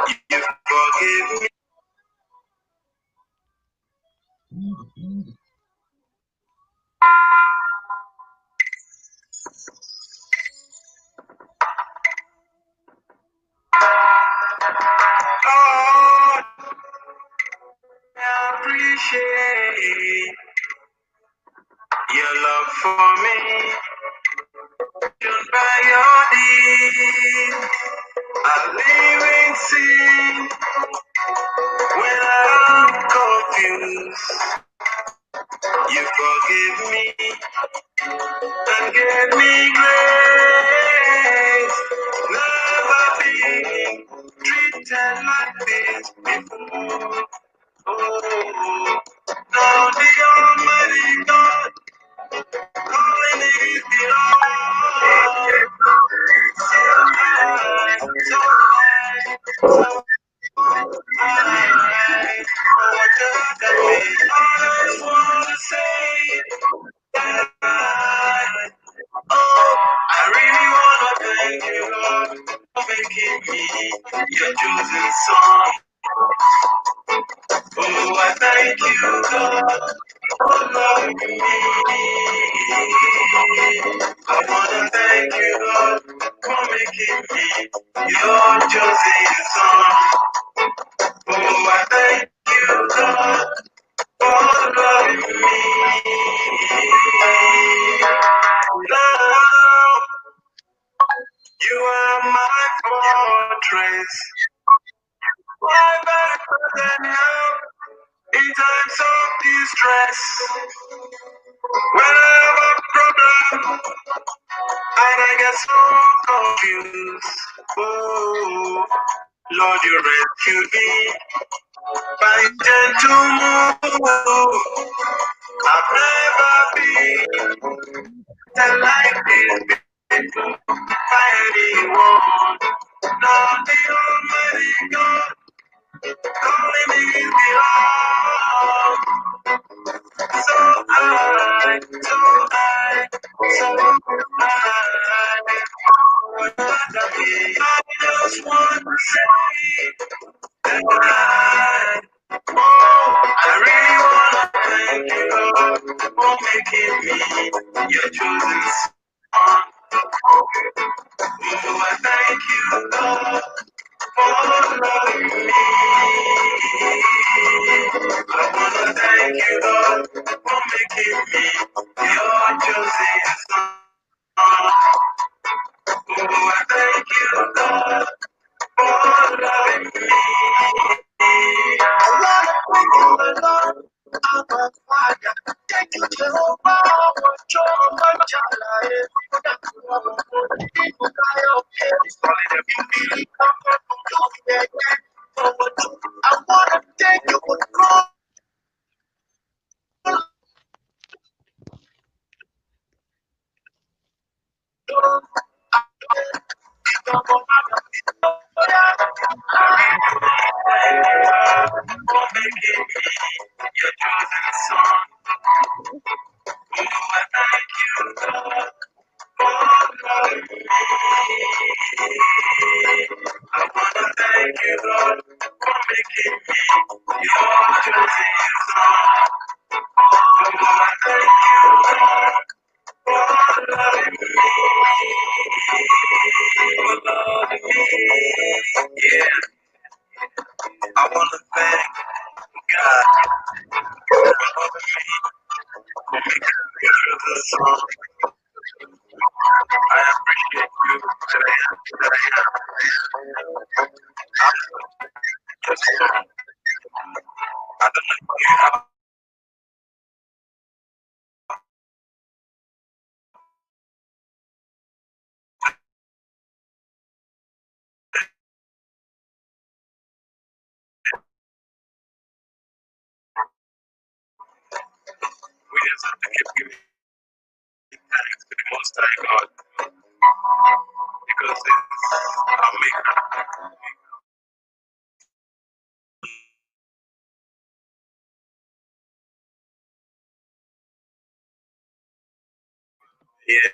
You forgive me. Lord, I appreciate your love for me. Shown by your deed, a living sin when I'm confused. You forgive me and give me grace. Never been treated like this before. Oh, now the Almighty God calling me beloved. So high, so high, so high. What does that mean? I just wanna say that. Oh, I really wanna thank you, Lord, for making me your chosen son. Oh, I thank you, God, for loving me. I wanna thank you, God, for making me your chosen son. Oh, I thank you, God, for loving me. Now you are my fortress, my better than help in times of distress. When I have a problem and I get so confused, oh Lord, you rescued me by gentle move. I've never been like this before by anyone. Not the Almighty God calling me beloved. So high, so high, so high. What does that mean? I just want to say that I really wanna thank you, Lord, for making me your chosen son. Oh, I thank you, Lord, for loving me. I wanna thank you, Lord, for making me your chosen son. Oh, I thank you, Lord, for loving me. I wanna thank you, Lord, our Father. Thank you, Jehovah, for Jehovah Jireh. I wanna thank you for making me your chosen son. Oh, I thank you, Lord, for loving me. I wanna thank you, Lord, for making me your chosen son. Oh, I thank you, Lord, for loving me, for loving me. Yeah, I wanna thank God for loving me, for making me your chosen son. I appreciate you that I am. I'm just, I don't know if you have we just have to keep giving thanks to the Most High God because it's our maker. Yeah.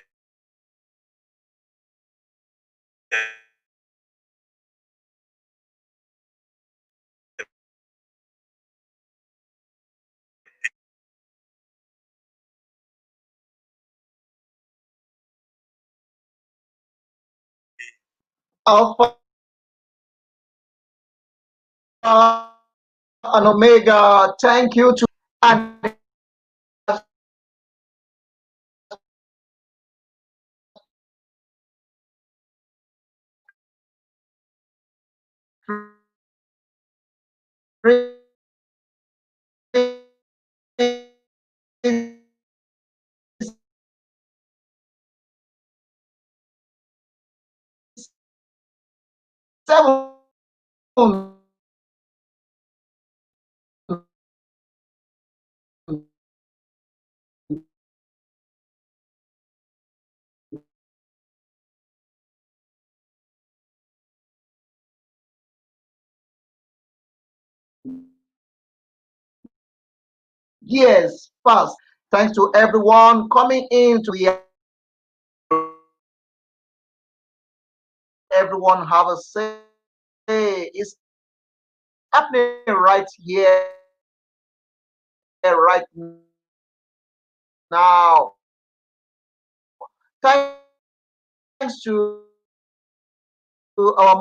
Alpha and Omega. Thank you to and seven. Years past. Thanks to everyone coming in to hear everyone have a say. It's happening right here, right now. Thanks to our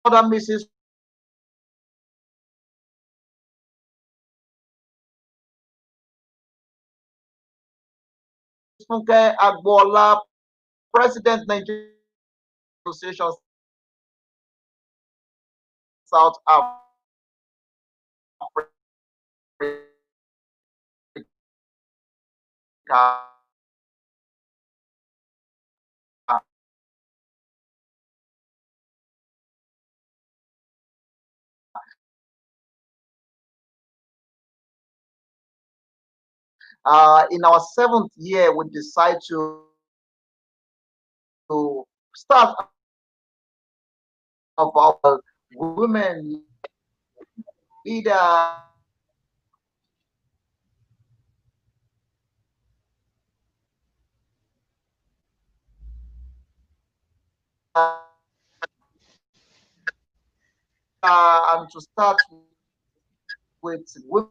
mother, Mrs. Funke Agboola, President Nigeria Association South Africa. In our 7th year, we decide to start of our women leader and to start with women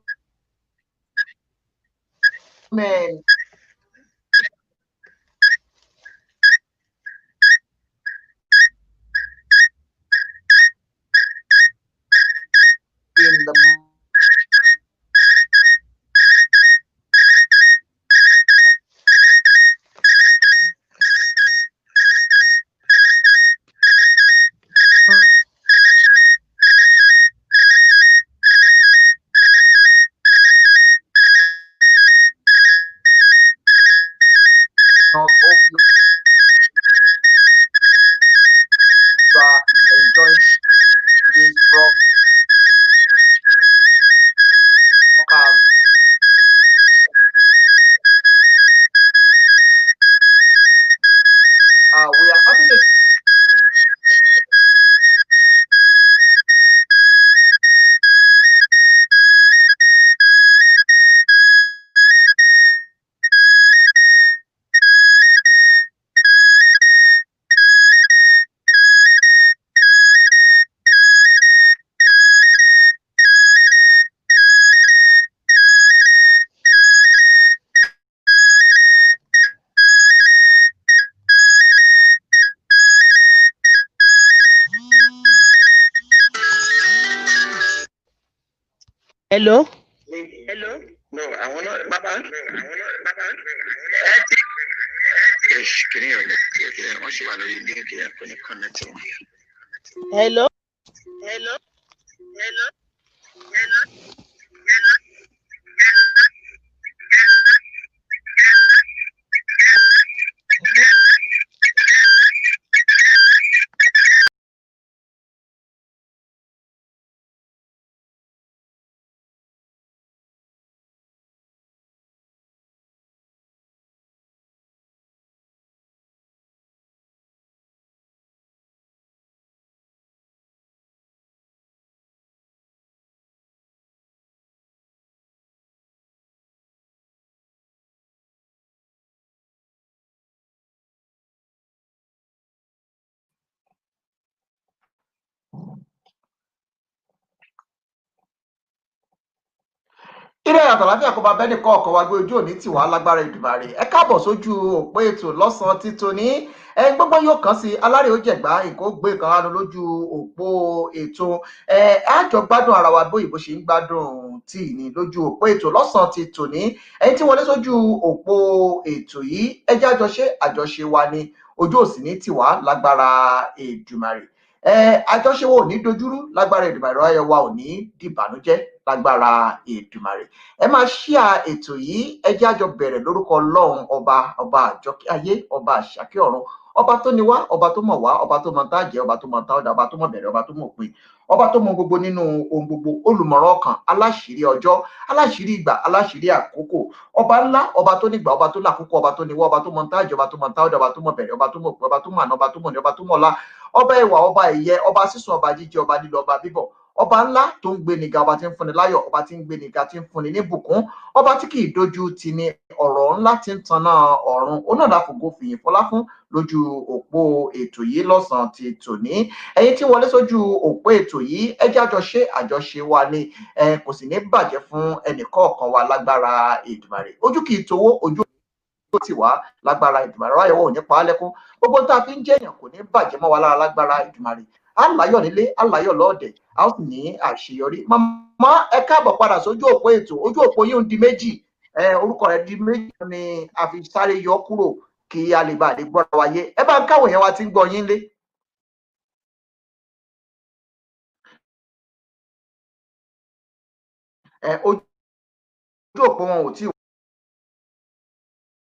in the north. Hope you are enjoying this broadcast. We are happy to Hello? Hello? No, I want to, Baba. No, I want to, Baba. Can you hear me? Okay, once you are ready, you can connect. Hello? Hello? Hello? Hello? kíre àtàláfíà kó bá bẹ́ẹ̀ni kọ́ ọkọ̀ wa gbé ojú òní tì wá lágbára Èdùmàrè. Ẹ káàbọ̀ sójú òpó ètò lọ́sàn-án tí tòní. Gbogbo yóò kàn sí alárè ó jẹ̀gbá nǹkan ó gbé kan ránu lójú òpó ètò. Àjọ gbádùn ara wa bó ìbò ṣe ń gbádùn tí ní lójú òpó ètò lọ́sàn-án tí tòní. Ẹ̀yin tí wọlé sójú òpó ètò yìí ẹ jẹ́ àjọṣe wa ni ojú òsì ní tì wá lágbára Èdùmàrè. Àjọṣe wa ò ní dojúrú lágbára Èdùmàrè, ayọ̀ wa ò ní dìbànújẹ́ lágbára Èdùmàrè. Ẹ máa ṣíà ètò yìí, ẹ jẹ́ àjọ bẹ̀rẹ̀ lórúkọ Ọlọ́run ọba àjọkẹ́ ayé, ọba àṣàkẹ́ ọ̀run, ọba tó ní wá, ọba tó mọ̀ wá, ọba tó mọ̀ tá jẹ́, ọba tó mọ̀ tá ọ̀dà, ọba tó mọ̀ bẹ̀rẹ̀, ọba tó mọ̀ òpin, ọba tó mọ̀ gbogbo nínú ohun gbogbo, olùmọ̀ràn ọkàn, aláṣìírí ọjọ́, aláṣìírí ìgbà, aláṣìírí àkókò, ọba ńlá, ọba tó nígbà, ọba tó lákòókò, ọba tó ní wá, ọba tó mọ̀ tá jẹ́, ọba tó mọ̀ tá ọ̀dà, ọba tó mọ̀ bẹ̀rẹ̀, ọba tó mọ̀ òpin, ọba tó mọ̀ àná, ọba tó mọ̀ ní, ọba tó mọ̀ ọ̀la, ọba ẹwà, ọba ìyẹ́, ọba sísun, ọba jíjẹ, ọba lílọ, ọba bíbọ̀, ọba ńlá tó ń gbéni ga, ọba tí ń fúnni láyọ̀, ọba tí ń gbéni ga, tí ń fúnni ní bùkún, ọba tí kì í dojú tì ní, ọ̀rọ̀ ńlá tí ń tanná ọ̀run, onáàdàfògo fìyìn fọlá fún lójú òpó ètò yìí lọ́sàn-án ti tòní. Ẹ̀yin tí wọlé sójú òpó ètò yìí ẹ jẹ́ àjọṣe wa ni, kò sì ní bàjẹ́ fún ẹnìkọ̀ọ̀kan wa lágbára Èdùmàrè. Ojú kì í towó, ojú ti wá lágbára Èdùmàrè, ráyẹ̀wò ò ní pa á lẹ́kún, gbogbo tá a fi ń jẹ́yàn kò ní bàjẹ́ mọ́ wa lára lágbára Èdùmàrè. A láyọ̀ nílé, a láyọ̀ lọ́ọ̀dẹ̀, a ó sì ní àṣeyọrí. Màmá ẹ káàbọ̀ padà sójú òpó ètò, ojú òpó yìí ń di méjì, orúkọ rẹ̀ di méjì ni a fi sáré yọ kúrò kí a lè bá àdé gbọ́ra wáyé. Ẹ bá ń káwọn èèyàn wa tí ń gbọ́ yín lé. Ojú òpó wọn ò tí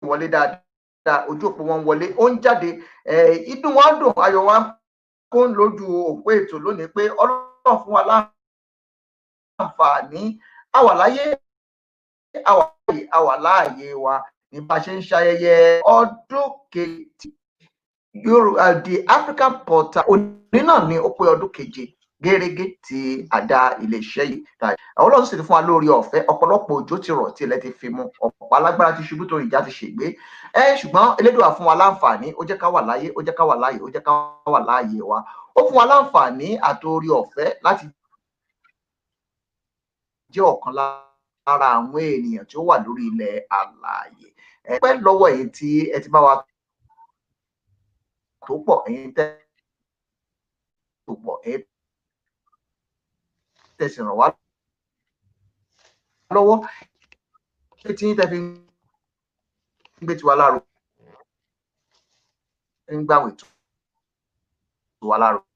wọlé dáadáa, ojú òpó wọn wọlé, ó ń jáde, inú wa dùn, ayọ̀ wa kún lójú òpó ètò lónìí pé Ọlọ́run fún wa láǹfààní, àwa láyé, àwa láàyè wa ní bá ṣe ń ṣayẹyẹ ọdún kejì the African Portal. Òní náà ni ó pé ọdún keje gẹ́gẹ́ tí àdá iléeṣẹ́ yìí. Ọlọ́run sì ti fún wa lórí ọ̀fẹ́, ọ̀pọ̀lọpọ̀ òjò ti rọ̀ tí ilẹ̀ ti fi mu, ọ̀pọ̀ alágbára ti ṣubú torí ìjà ti ṣègbé, ṣùgbọ́n Elédùà fún wa láǹfààní, ó jẹ́ ká wà láyé, ó jẹ́ ká wà láàyè, ó jẹ́ ká wà láàyè wa, ó fún wa láǹfààní àtòrí ọ̀fẹ́ láti jẹ́ ọ̀kan lára àwọn ènìyàn tí ó wà lórí ilẹ̀ alààyè. Pẹ́ lọ́wọ́ èyí tí ẹ ti bá wa tó pọ̀, ẹ̀yin tẹ́ tó pọ̀, ẹ̀yin tẹ̀sí ràn wá lọ́wọ́, tí yín tẹ́ fi ń gbé tiwa lárugẹ, ń gbàwé tiwa lárugẹ.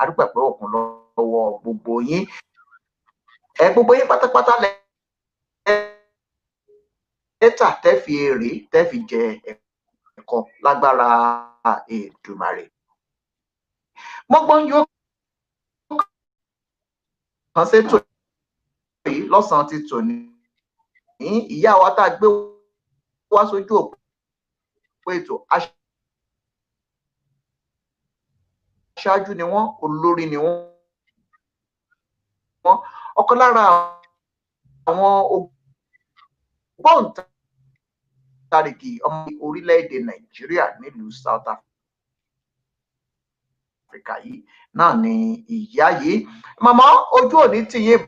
Adúpẹ́ pé òkun lọ́wọ́ gbogbo yín, gbogbo yín pátápátá lẹ́tà tẹ́ fi èrè tẹ́ fi jẹ ẹ̀kọ́ lágbára Èdùmàrè. Mọ́gbọ́n yóò kàn sétò yìí lọ́sàn-án ti tòní. Ìyá wa tá a gbé wá sójú òpó ètò, aṣáájú ni wọ́n, olórí ni wọ́n, ọ̀kan lára àwọn ògbóǹtarìgì ọmọ orílẹ̀-èdè Nàìjíríà nílùú South Africa yìí náà ni ìyá yìí. Màmá, ojú òní tì yín,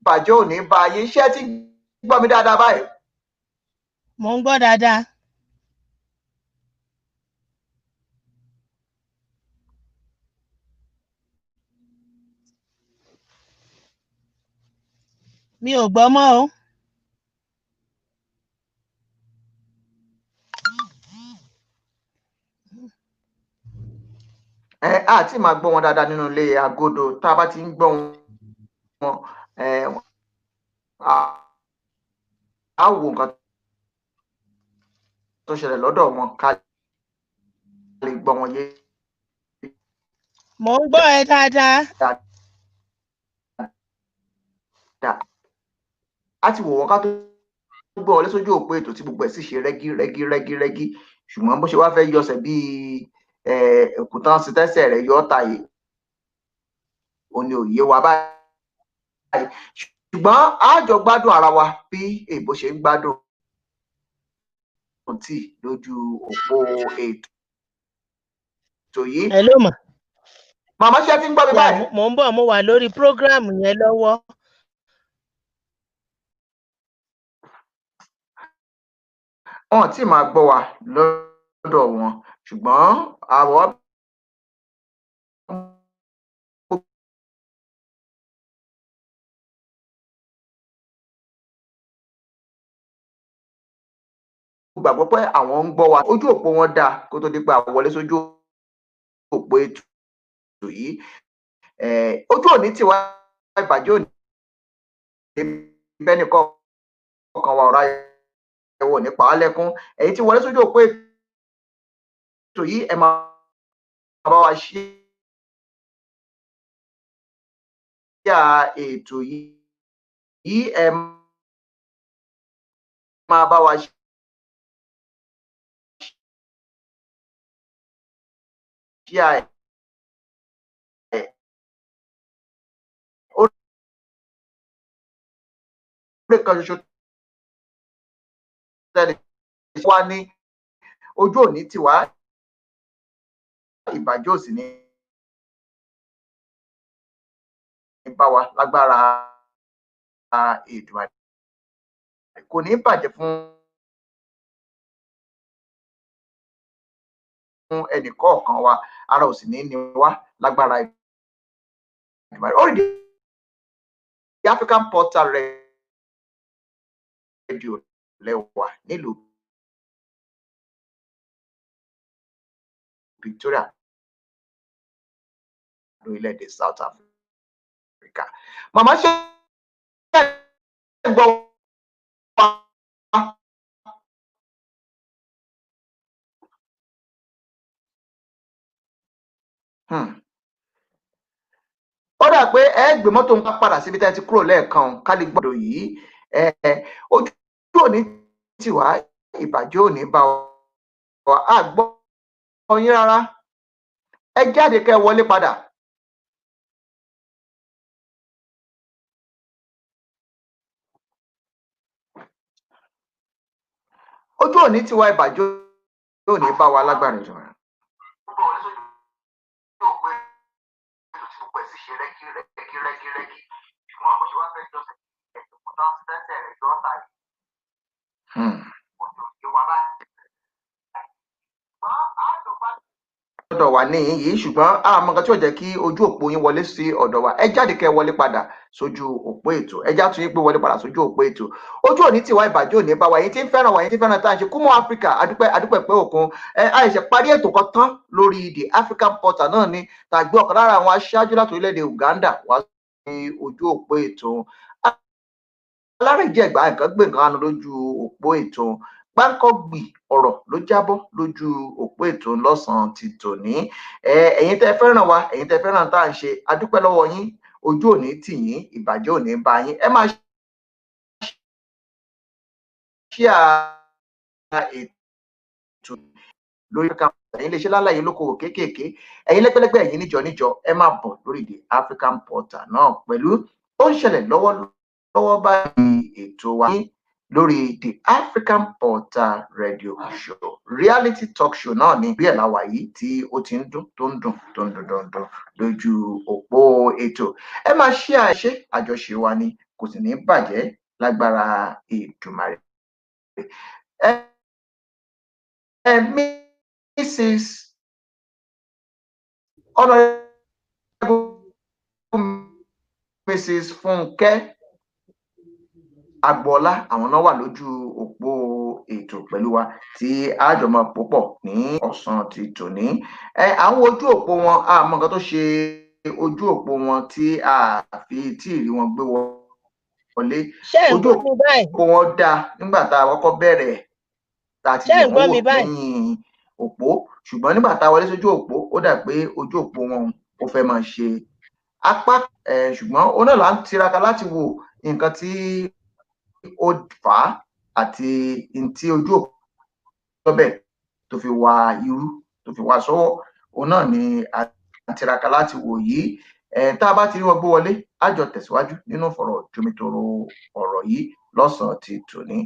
bàjẹ́ òní bá yín, iṣẹ́ tí gbọ́ mi dáadáa báyìí. Mo ń gbọ́ dáadáa. Mi ò gbọ́ mọ́ o. Àti máa gbọ́ wọn dáadáa nínú ilé agodo, tá a bá ti ń gbọ́ wọn, á wo nǹkan tó ṣẹlẹ̀ lọ́dọ̀ wọn ká lè gbọ́ wọn yé. Mo ń gbọ́ ẹ dáadáa. A ti wò wọ́n ká tó gbọ́ wọlé sójú òpó ètò tí gbogbo ẹ̀ sì ṣe rẹ́gí, ṣùgbọ́n bó ṣe wá fẹ́ yọsẹ̀ bíi òkúta sí tẹ́sẹ̀ rẹ̀ yọ ọ́ta yìí, ó ní òye wa báyìí, ṣùgbọ́n a jọ gbádùn ara wa bí èbó ṣe ń gbádùn tí lójú òpó ètò yìí. Hello mà. Màmá ṣe ti ń gbọ́ mi báyìí. Mo ń bọ̀, mo wà lórí prógráàmù yẹn lọ́wọ́, wọn tí máa gbọ́ wa lọ́dọ̀ wọn ṣùgbọ́n àwọ̀ gbàgbọ́ pé àwọn ń gbọ́ wa ojú òpó wọn dáa kó tó di pé a wọlé sójú òpó ètò yìí ojú òní tiwa ìbàjẹ́ òní bẹ́ẹ̀ nìkan kan wa ọ̀rá ẹ̀wọ̀ nípa alẹ́kún èyí tí wọlé sójú òpó ètò yìí ẹ máa bá wa ṣí ètò yìí ẹ máa bá wa ṣí orí kan ṣoṣo tẹ́lẹ̀ wá ní ojú òní tiwa ìbàjẹ́ òsì ní bá wa lágbára Èdùmàrè kò ní bàjẹ́ fún ẹnìkọ̀ọ̀kan wa ara òsì ní ni wá lágbára Èdùmàrè orí the African Portal Radio lẹ́wà nílùú Victoria lórílẹ̀‐èdè South Africa. Màmá ṣe gbọ́ ó dà pé ẹ gbé mọ́tò ń padà síbi tá ẹ ti kúrò lẹ́ẹ̀kan ká lè gbọ́dọ̀ yìí ojú òní tiwa ìbàjẹ́ òní bá wa á gbọ́ yín rárá ẹ jáde kẹ́ wọlé padà. ojú òní tiwa ìbàjẹ́ òní bá wa lágbára ìjọba. ọ̀dọ̀ wa ní yìí ṣùgbọ́n àmọ́ nǹkan tí ó jẹ́ kí ojú òpó yín wọlé sí ọ̀dọ̀ wa ẹ jáde kẹ́ wọlé padà sójú òpó ètò ẹ já tún yín pé wọlé padà sójú òpó ètò ojú òní tiwa ìbàjẹ́ òní bá wa èyí tí ń fẹ́ràn wa èyí tí ń fẹ́ràn tá à ń ṣe Kúmọ̀ Áfíríkà adúpẹ́ pé òkun àìṣe parí ètò kan tán lórí the African Portal náà ni tàgbé ọ̀kan lára àwọn aṣáájú láti orílẹ̀-èdè Uganda wá sí ojú òpó ètò alárèjẹgbà nǹkan gbé nǹkan anu lójú òpó ètò gbáǹkọ́gbì ọ̀rọ̀ ló jábọ́ lójú òpó ètò lọ́sàn-án ti tòní ẹ̀yin tẹ́ fẹ́ràn wa ẹ̀yin tẹ́ fẹ́ràn tá à ń ṣe adúpẹ́ lọ́wọ́ yín ojú òní tì yín ìbàjẹ́ òní bá yín ẹ máa ṣíà ètò lórí African Portal ẹ̀yin lè ṣe lálàyé lókòwò kéékèèké ẹ̀yin lẹ́gbẹ́lẹ́gbẹ́ ẹ̀yin níjọ ẹ máa bọ̀ lórí the African Portal náà pẹ̀lú ó ń ṣẹlẹ̀ lọ́wọ́ báyìí ètò wa lórí the African Portal Radio Show reality talk show náà ní bí ẹ̀ láwà yìí tí ó ti ń dún tó ń dùn lójú òpó ètò ẹ máa ṣí àṣẹ àjọṣe wa ni kò sì ní bàjẹ́ lágbára Èdùmàrè. Mrs. Honorable Mrs. Funke Agboola àwọn náà wà lójú òpó ètò pẹ̀lú wa tí àjọmọ̀ púpọ̀ ní ọ̀sán ti tòní àwọn ojú òpó wọn àmọ́ nǹkan tó ṣe ojú òpó wọn tí a fi tí ìrí wọn gbé wọlé ojú òpó wọn dá nígbà tá a kọ́kọ́ bẹ̀rẹ̀ tá a ti lè wọ́n wò lẹ́yìn òpó ṣùgbọ́n nígbà tá a wọlé sójú òpó ó dà pé ojú òpó wọn ó fẹ́ máa ṣe apá ṣùgbọ́n ó náà là ń tiraka láti wo nǹkan tí ó fà á àti tí ojú òpó bẹ́ẹ̀ tó fi wá irú tó fi wá sọ́wọ́ òun náà ni a tiraka láti wò yìí tá a bá ti rí wọn gbé wọlé á jọ tẹ̀síwájú nínú fọ̀rọ̀ jomitoro ọ̀rọ̀ yìí lọ́sàn-án ti tòní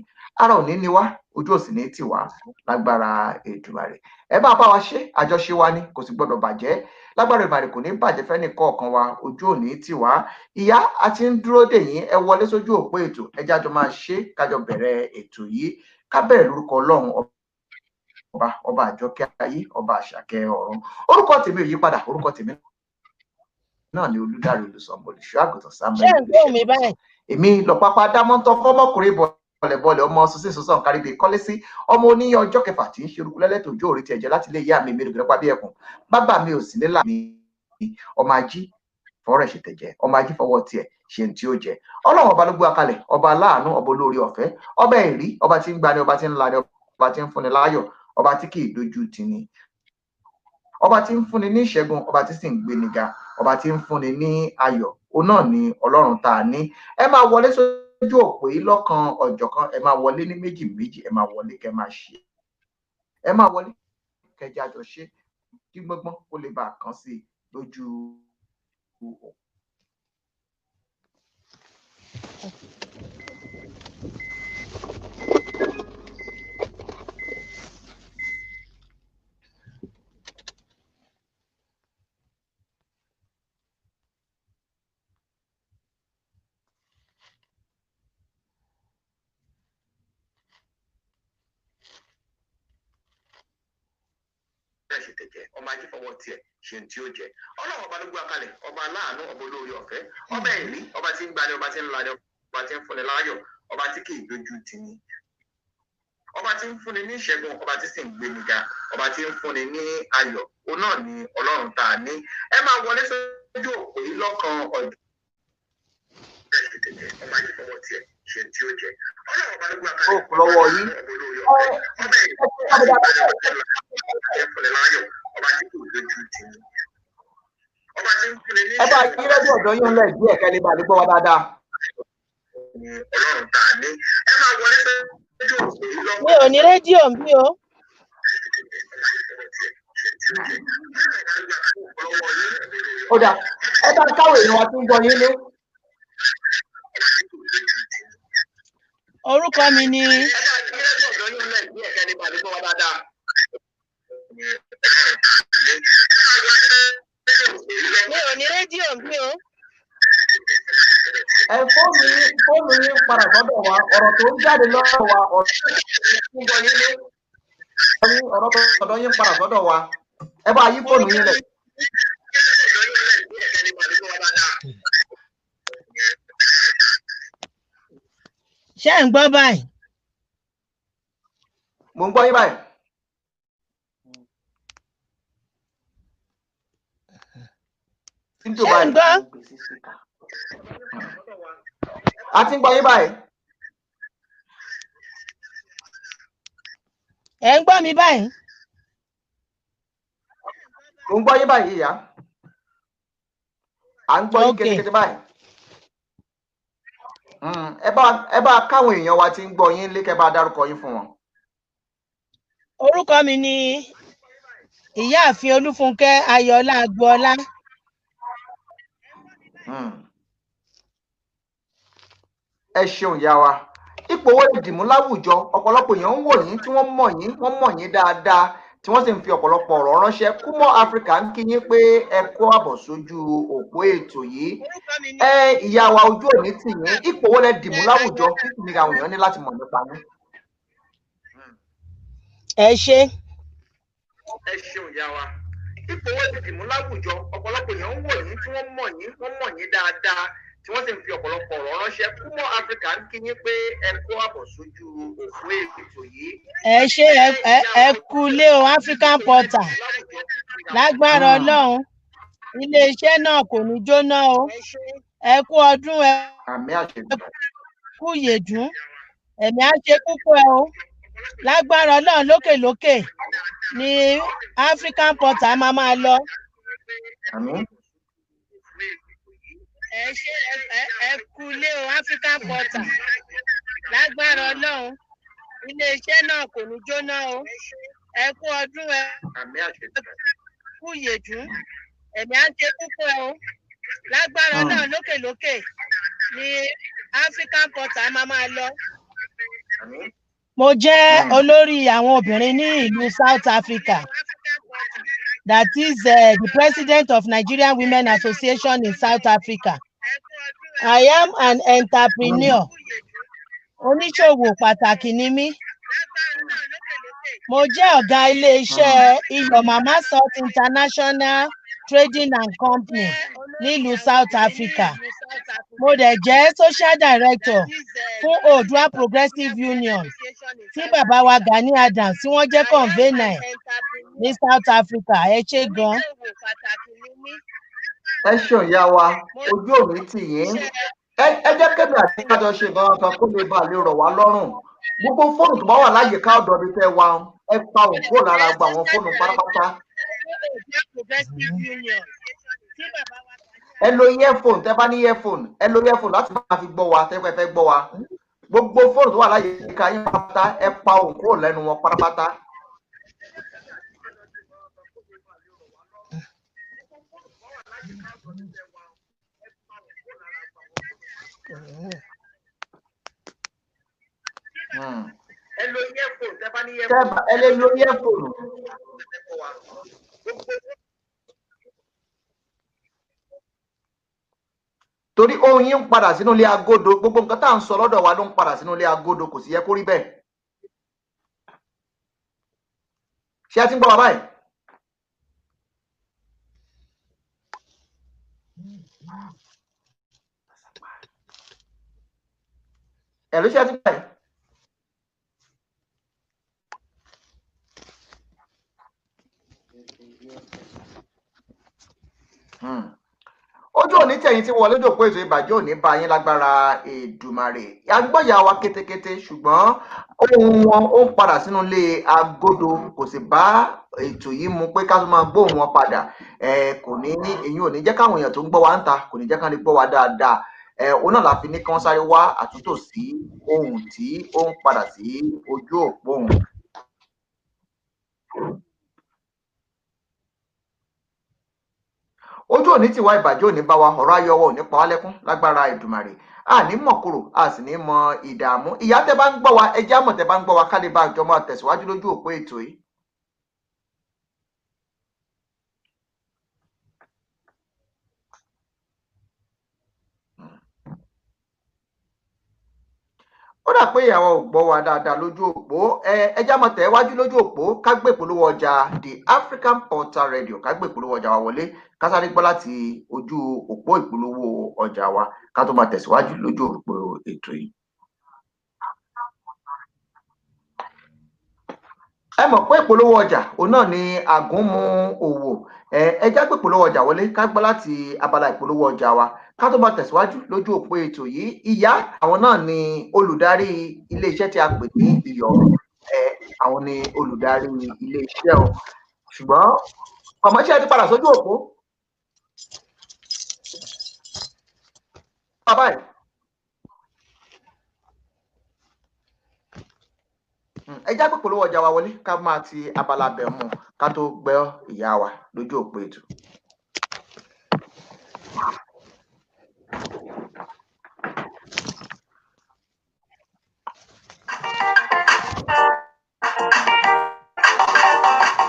ara òní ni wá ojú òsì ní tì wá lágbára Èdùmàrè ẹ bá wa ṣe àjọṣe wa ni kò sì gbọdọ̀ bàjẹ́ lágbára Èdùmàrè kò ní bàjẹ́ fẹ́ni kọ̀ọ̀kan wa ojú òní tì wá ìyá a ti ń dúró dè yín ẹ wọlé sójú òpó ètò ẹ jájọ máa ṣe kájọ bẹ̀rẹ̀ ètò yìí ká bẹ̀rẹ̀ lórúkọ Ọlọ́run ọba àjọkẹ́ ayé ọba àṣàkẹ́ ọ̀run. Orúkọ tèmi ò yí padà, orúkọ tèmi náà ni Olúdáre Olùsọ̀mọ olùṣọ́ àgùntàn Samuel Olùṣègùn. Èmi lọ pápá dámọ́ntọ́ fọ́mọkùnrin bọ̀lẹ̀bọ̀lẹ̀ ọmọ sísìn sọ́sàn káríbi kọ́lé sí ọmọ oníyan ọjọ́ kẹfà tí ń ṣe orúkú lẹ́lẹ́ tó jó orí ti ẹ̀jẹ̀ láti ilé ìyá mi mẹ́rin gbẹ́rẹ́pá bí ẹkùn. Bàbá mi ò sí nílà mi ọmọ ají fọ́rẹ̀ ṣètẹ̀jẹ́ ọmọ ají fọwọ́ tiẹ̀ ṣe tí ó jẹ. Ọlọ́run ọba ló gbé akalẹ̀, ọba aláàánú, ọba olórí ọ̀fẹ́, ọba ẹ̀rí, ọba tí ń gbani, ọba tí ń lani, ọba tí ń fúnni láyọ̀, ọba tí kì í dojú tì ni, ọba tí ń fúnni ní ìṣẹ́gun, ọba tí sì ń gbéni ga, ọba tí ń fúnni ní ayọ̀. Òun náà ni Ọlọ́run tá a ní. Ẹ máa wọlé sójú òpó yìí lọ́kan ọ̀jọ̀kan, ẹ máa wọlé ní méjì méjì, ẹ máa wọlé kẹ́ máa ṣe, ẹ máa wọlé kẹjá jọ ṣe kí gbọ́ngbọ́n kó lè bá a kàn sí lójú òpó. Ṣètẹ̀jẹ́ ọmọ ají fọwọ́ tiẹ̀ ṣe tí ó jẹ. Ọlọ́run ọba ló gbé akalẹ̀, ọba aláàánú, ọba olórí ọ̀fẹ́, ọba ẹ̀rí, ọba tí ń gbani, ọba tí ń lani, ọba tí ń fúnni láyọ̀, ọba tí kì í dojú tì ni, ọba tí ń fúnni ní ìṣẹ́gun, ọba tí sì ń gbéni ga, ọba tí ń fúnni ní ayọ̀. Òun náà ni Ọlọ́run tá a ní. Ẹ máa wọlé sójú òpó yìí lọ́kan ọ̀jọ̀. Ṣètẹ̀jẹ́ ọmọ ají fọwọ́ tiẹ̀ ṣe tí ó jẹ. Ọlọ́run ọba ló gbé akalẹ̀, ọba aláàánú, ọba olórí ọ̀fẹ́, ọba ẹ̀rí, ọba tí ń gbani, ọba tí ń fúnni láyọ̀, ọba tí kì í dojú tì ni, ọba tí ń fúnni ní. Ẹ bá yí lọ́jọ́ ọ̀dọ́ yín lẹ̀ díẹ̀ kẹ́ni bá lè gbọ́ wa dáadáa. Ọlọ́run tá a ní. Ẹ máa wọlé sójú òpó yìí lọ́kan. Mi ò ní rédíò mi o. Ó dà, ẹ bá káwé èèyàn wa tó ń gbọ́ yín lé. Orúkọ mi ni. Mi ò ní rédíò mi o. Ẹ fóònù yín padà sọ́dọ̀ wa, ọ̀rọ̀ tó ń jáde lọ́wọ́ wa, ọ̀rọ̀ tó ń gbọ́ yín lé. Ọ̀rọ̀ tó sọ̀dọ̀ yín padà sọ́dọ̀ wa. Ẹ bá yí fóònù yín lẹ̀. Ṣé ń gbọ́ báyìí? Mo ń gbọ́ yín báyìí. Ṣé ń gbọ́? A ti ń gbọ́ yín báyìí. Ẹ ń gbọ́ mi báyìí? Mo ń gbọ́ yín báyìí ìyá. À ń gbọ́ yín kétékété báyìí. Ẹ bá káwọn èèyàn wa tí ń gbọ́ yín lé kẹ́ bá dárúkọ yín fún wọn. Orúkọ mi ni Ìyáàfin Olúfúnkẹ́ Ayọ̀ọ́lá Agboola. Ẹ ṣeun ìyá wa. Ipò wo lè dìmú láwùjọ? Ọ̀pọ̀lọpọ̀ èèyàn ń wò yín tí wọ́n mọ̀ yín dáadáa, tí wọ́n sì ń fi ọ̀pọ̀lọpọ̀ ọ̀rọ̀ ránṣẹ́. Kúmọ́ Áfíríkà ń kí yín pé ẹ kú àbọ̀ sójú òpó ètò yìí. Ìyá wa ojú òní tì yín. Ipò wo lè dìmú láwùjọ? Kí sì ni àwọn èèyàn ní láti mọ̀ nípa yín? Ẹ ṣé. Ẹ ṣeun ìyá wa. Ipò wo lè dìmú láwùjọ? Ọ̀pọ̀lọpọ̀ èèyàn ń wò yín tí wọ́n mọ̀ yín dáadáa, tí wọ́n sì ń fi ọ̀pọ̀lọpọ̀ ọ̀rọ̀ ránṣẹ́. Kúmọ́ Áfíríkà ń kí yín pé ẹ kú àbọ̀ sójú òpó ètò yìí. Ẹ ṣé, ẹ kú lé o African Portal. Lágbára Ọlọ́run, ilé-iṣẹ́ náà kò ní jóná o. Ẹ kú ọdún, ẹ kú yèdún, ẹ̀mí á ṣe púpọ̀ o. Lágbára Ọlọ́run, lókèlókè ni African Portal máa lọ. Ẹ ṣé, ẹ kú lé o African Portal. Lágbára Ọlọ́run, ilé-iṣẹ́ náà kò ní jóná o. Ẹ kú ọdún, ẹ kú yèdún, ẹ̀mí á ṣe púpọ̀ o. Lágbára Ọlọ́run, lókèlókè ni African Portal máa lọ. Mo jẹ́ olórí àwọn obìnrin ní ìlú South Africa. That is the president of Nigerian Women Association in South Africa. I am an entrepreneur. Oníṣòwò pàtàkì ni mí. Mo jẹ́ ọ̀gá ilé-iṣẹ́ Iyọ̀ Mama Salt International Trading and Company nílùú South Africa. Mo dẹ̀ jẹ́ Social Director fún Oòduà Progressive Union tí bàbá wa Gani Adams tí wọ́n jẹ́ convener ní South Africa. Ẹ ṣé gan. Ẹ ṣeun ìyá wa, ojú òní tì yín. Ẹ jẹ́ kébì àti kájọ ṣe nǹkan kan kó lè bá lè rọ̀ wá lọ́rùn. Gbogbo fóònù tó bá wà láyìíká ọ̀dọ̀ mi fẹ́ wa ẹ pa òǹkó lára gba àwọn fóònù pátápátá. Ẹ lo earphone tẹ́ bá ní earphone, ẹ lo earphone láti máa fi gbọ́ wa tẹ́ fẹ́ gbọ́ wa. Gbogbo fóònù tó wà láyìíká yín pátápátá ẹ pa òǹkó lẹ́nu wọn pátápátá. Ẹ lo earphone tẹ́ bá ní earphone. Ẹ lè lo earphone. Torí ohun yín ń padà sínú ilé agodo, gbogbo nǹkan tá à ń sọ lọ́dọ̀ wa ló ń padà sínú ilé agodo, kò sì yẹ kó rí bẹ́ẹ̀. Ṣé ẹ ti ń gbọ́ wa báyìí? Ẹ ló ṣe ẹ ti ń gbọ́ báyìí? Ojú òní tẹ̀yìn tí wọlé dòpò ètò ìbàjẹ́ òní bá yín lágbára Èdùmàrè. Agbọ́yà wa kétékété ṣùgbọ́n ohun wọn ó ń padà sínú ilé agodo, kò sì bá ètò yìí mu pé ká tó máa gbóhùn wọn padà. Kò ní èyí ò ní jẹ́ káwọn èèyàn tó ń gbọ́ wa ń ta kò ní jẹ́ ká lè gbọ́ wa dáadáa. Òun náà la fi ní kán sáré wá àtúntò sí ohun tí ó ń padà sí ojú òpó òun. Ojú òní ti wá ìbàjẹ́ òní bá wa, ọ̀rọ̀ ayọ̀ wa òní pa wá lẹ́kún lágbára Èdùmàrè. A ní mọ̀ kúrò, a sì ní mọ ìdààmú. Ìyá tẹ́ bá ń gbọ́ wa, ẹ jẹ́ á mọ̀ tẹ́ bá ń gbọ́ wa ká lè bá àjọ máa tẹ̀síwájú lójú òpó ètò yìí. Ó dà pé ìyàwó ò gbọ́ wa dáadáa lójú òpó. Ẹ jẹ́ á máa tẹ̀ wájú lójú òpó ká gbé ìpolówó ọjà The African Portal Radio, ká gbé ìpolówó ọjà wa wọlé ká sáré gbọ́ láti ojú òpó ìpolówó ọjà wa ká tó máa tẹ̀síwájú lójú òpó ètò yìí. Ẹ mọ̀ pé ìpolówó ọjà òun náà ni àgúnmu òwò. Ẹ jẹ́ á gbé ìpolówó ọjà wọlé ká gbọ́ láti abala ìpolówó ọjà wa ká tó máa tẹ̀síwájú lójú òpó ètò yìí. Ìyá àwọn náà ni olùdarí iléeṣẹ́ tí a pè ní Iyọ̀. Àwọn ni olùdarí iléeṣẹ́ o. Ṣùgbọ́n kọ̀mọ́ṣẹ́ ti padà sójú òpó. Bàbá yìí. Ẹ jẹ́ á gbé ìpolówó ọjà wa wọlé ká máa ti abala bẹ̀ mu ká tó gbọ́ ìyá wa lójú òpó ètò.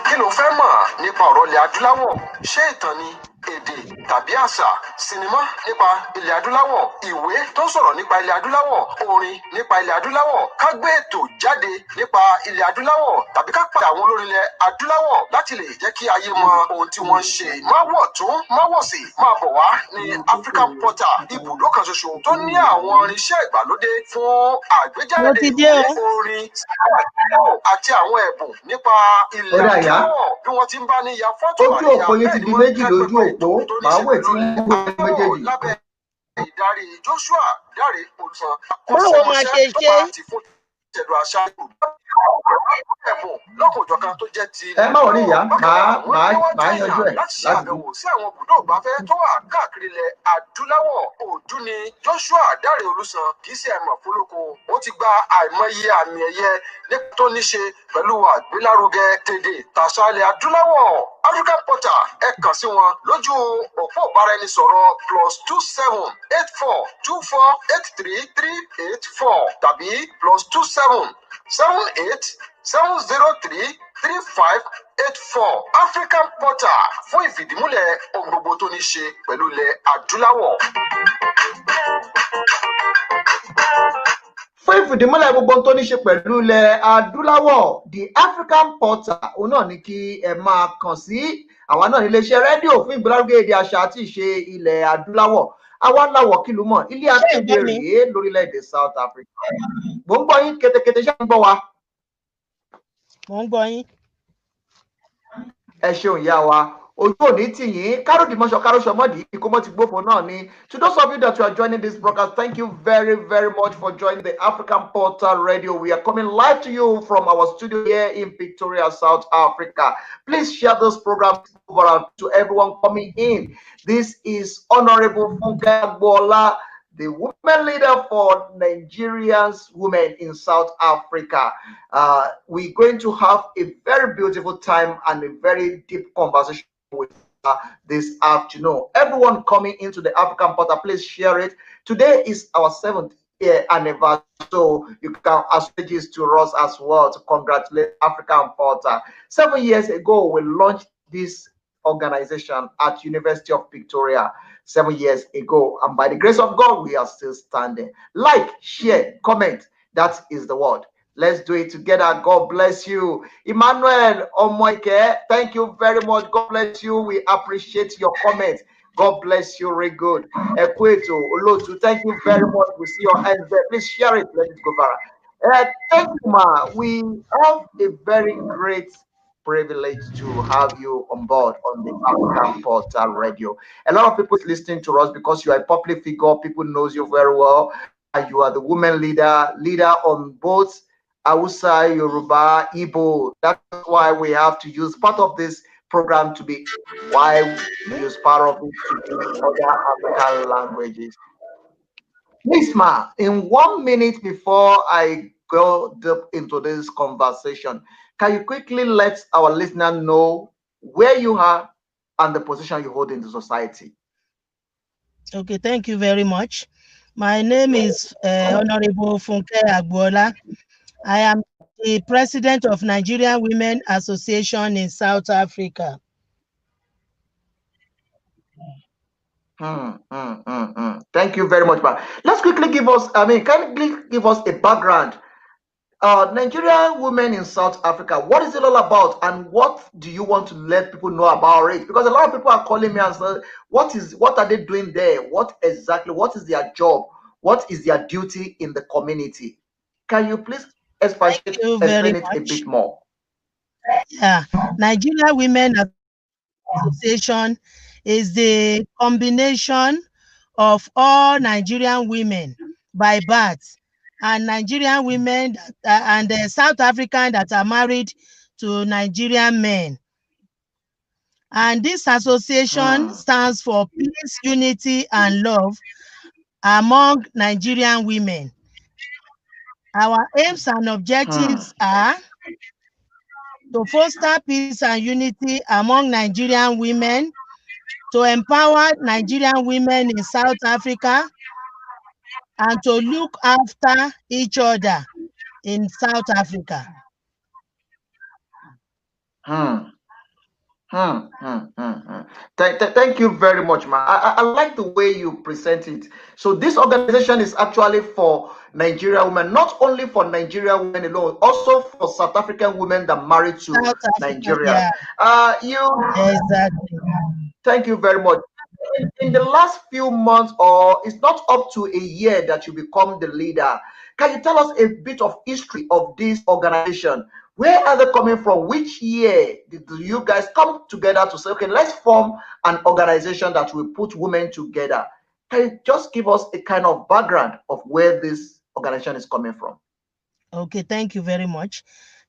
Kí ló fẹ́ mọ̀ nípa ọ̀rọ̀ ilẹ̀ adúláwọ̀? Ṣé ìtàn ni, èdè tàbí àṣà, sinimá nípa ilẹ̀ adúláwọ̀, ìwé tó sọ̀rọ̀ nípa ilẹ̀ adúláwọ̀, orin nípa ilẹ̀ adúláwọ̀, ká gbé ètò jáde nípa ilẹ̀ adúláwọ̀ tàbí ká pàdé àwọn olórin ilẹ̀ adúláwọ̀ láti lè jẹ́ kí ayé mọ ohun tí wọ́n ń ṣe. Má wọ̀ tún, má wọ̀ sí, máa bọ̀ wá ní African Portal, ibùdó kan ṣoṣo tó ní àwọn irinṣẹ́ ìgbàlódé fún àgbéjáde orin àti àwọn ẹ̀bùn nípa ilẹ̀ adúláwọ̀ bí wọ́n ti ń bá ní ya fọ́tò àríyá. Ojú òpó yìí ti di méjì lójú òpó, màá wẹ̀ tí ń gbé méjèèjì. Lábẹ́ ìdarí Joshua Dáre Olùsàn, akọ́ṣẹ́mọṣẹ́ tó bá ti fún ìṣẹ̀lú àṣà Yorùbá. Ẹ̀bùn lọ́kùnjọ̀kan tó jẹ́ ti ẹ má wọrí ìyá, màá yanjú ẹ̀ láti ṣe àbẹ̀wò sí àwọn ibùdó ìgbafẹ́ tó wà káàkiri ilẹ̀ adúláwọ̀. Òdú ni Joshua Dáre Olùsàn, kì í ṣe ẹ̀mọ̀ fólókó. Ó ti gba àìmọye àmì ẹ̀yẹ nípa tó ní ṣe pẹ̀lú àgbélárugẹ tèdè tàṣà ilẹ̀ adúláwọ̀. African Portal, ẹ kàn sí wọn lójú òpó ìbáraẹnisọ̀rọ̀ +27 84 24 83 384 tàbí +27 78 703 3584. African Portal fún ìfìdímúlẹ̀ ohun gbogbo tó ní ṣe pẹ̀lú ilẹ̀ adúláwọ̀. fún ìfìdímúlẹ̀ gbogbo tó ní ṣe pẹ̀lú ilẹ̀ adúláwọ̀ the African Portal òun náà ní kí ẹ máa kàn sí àwa náà níléeṣẹ́ rédíò fún ìgbélárugẹ èdè àṣà àti ìṣe ilẹ̀ adúláwọ̀ àwa láwọ̀ kìlú mọ̀ ilé akéde rèé lórílẹ̀‐èdè South Africa. Mo ń gbọ́ yín ketekete, ṣé ń gbọ́ wa? Mo ń gbọ́ yín. Ẹ ṣeun ìyá wa, ojú òní tì yín, káròdì mọ́ṣọ káròṣọ mọ́dì kó mọ́ ti gbófo náà ni. To those of you that you are joining this broadcast, thank you very, very much for joining the African Portal Radio. We are coming live to you from our studio here in Pretoria, South Africa. Please share those programs over to everyone coming in. This is Honorable Funke Agboola, the women leader for Nigerians women in South Africa. We're going to have a very beautiful time and a very deep conversation with this afternoon. Everyone coming into the African Portal, please share it. Today is our 7th year anniversary, so you can messages to us as well to congratulate African Portal. 7 years ago, we launched this organization at University of Pretoria 7 years ago, and by the grace of God, we are still standing. Like, share, comment. That is the word. Let's do it together. God bless you. Emmanuel Omoike, thank you very much. God bless you. We appreciate your comments. God bless you. Very good. Ekweto, Olotu, thank you very much. We see your hands there. Please share it. Let it go viral. Thank you, Ma. We have a very great privilege to have you on board on the African Portal Radio. A lot of people listening to us because you are a public figure. People knows you very well. You are the women leader on both Hausa, Yoruba, Igbo. That's why we have to use part of this program to be why we use part of it to use other African languages. Miss Ma, in 1 minute before I go deep into this conversation, can you quickly let our listener know where you are and the position you hold in the society? Okay, thank you very much. My name is Honorable Funke Agboola. I am the president of Nigerian Women Association in South Africa. Thank you very much, Ma. Let's quickly give us, can you give us a background? Nigerian women in South Africa, what is it all about, and what do you want to let people know about it? Because a lot of people are calling me and saying, what are they doing there? What is their job? What is their duty in the community? Can you please explain it a bit more? Yeah, Nigerian Women Association is the combination of all Nigerian women by birth and Nigerian women and South African that are married to Nigerian men. And this association stands for peace, unity, and love among Nigerian women. Our aims and objectives are to foster peace and unity among Nigerian women, to empower Nigerian women in South Africa, and to look after each other in South Africa. Thank you very much, Ma. I like the way you present it. So this organization is actually for Nigerian women, not only for Nigerian women alone, also for South African women that married to Nigeria. Yeah. Exactly. Thank you very much. In the last few months, or it's not up to a year that you become the leader, can you tell us a bit of history of this organization? Where are they coming from? Which year did you guys come together to say, okay, let's form an organization that will put women together? Can you just give us a kind of background of where this organization is coming from? Okay, thank you very much.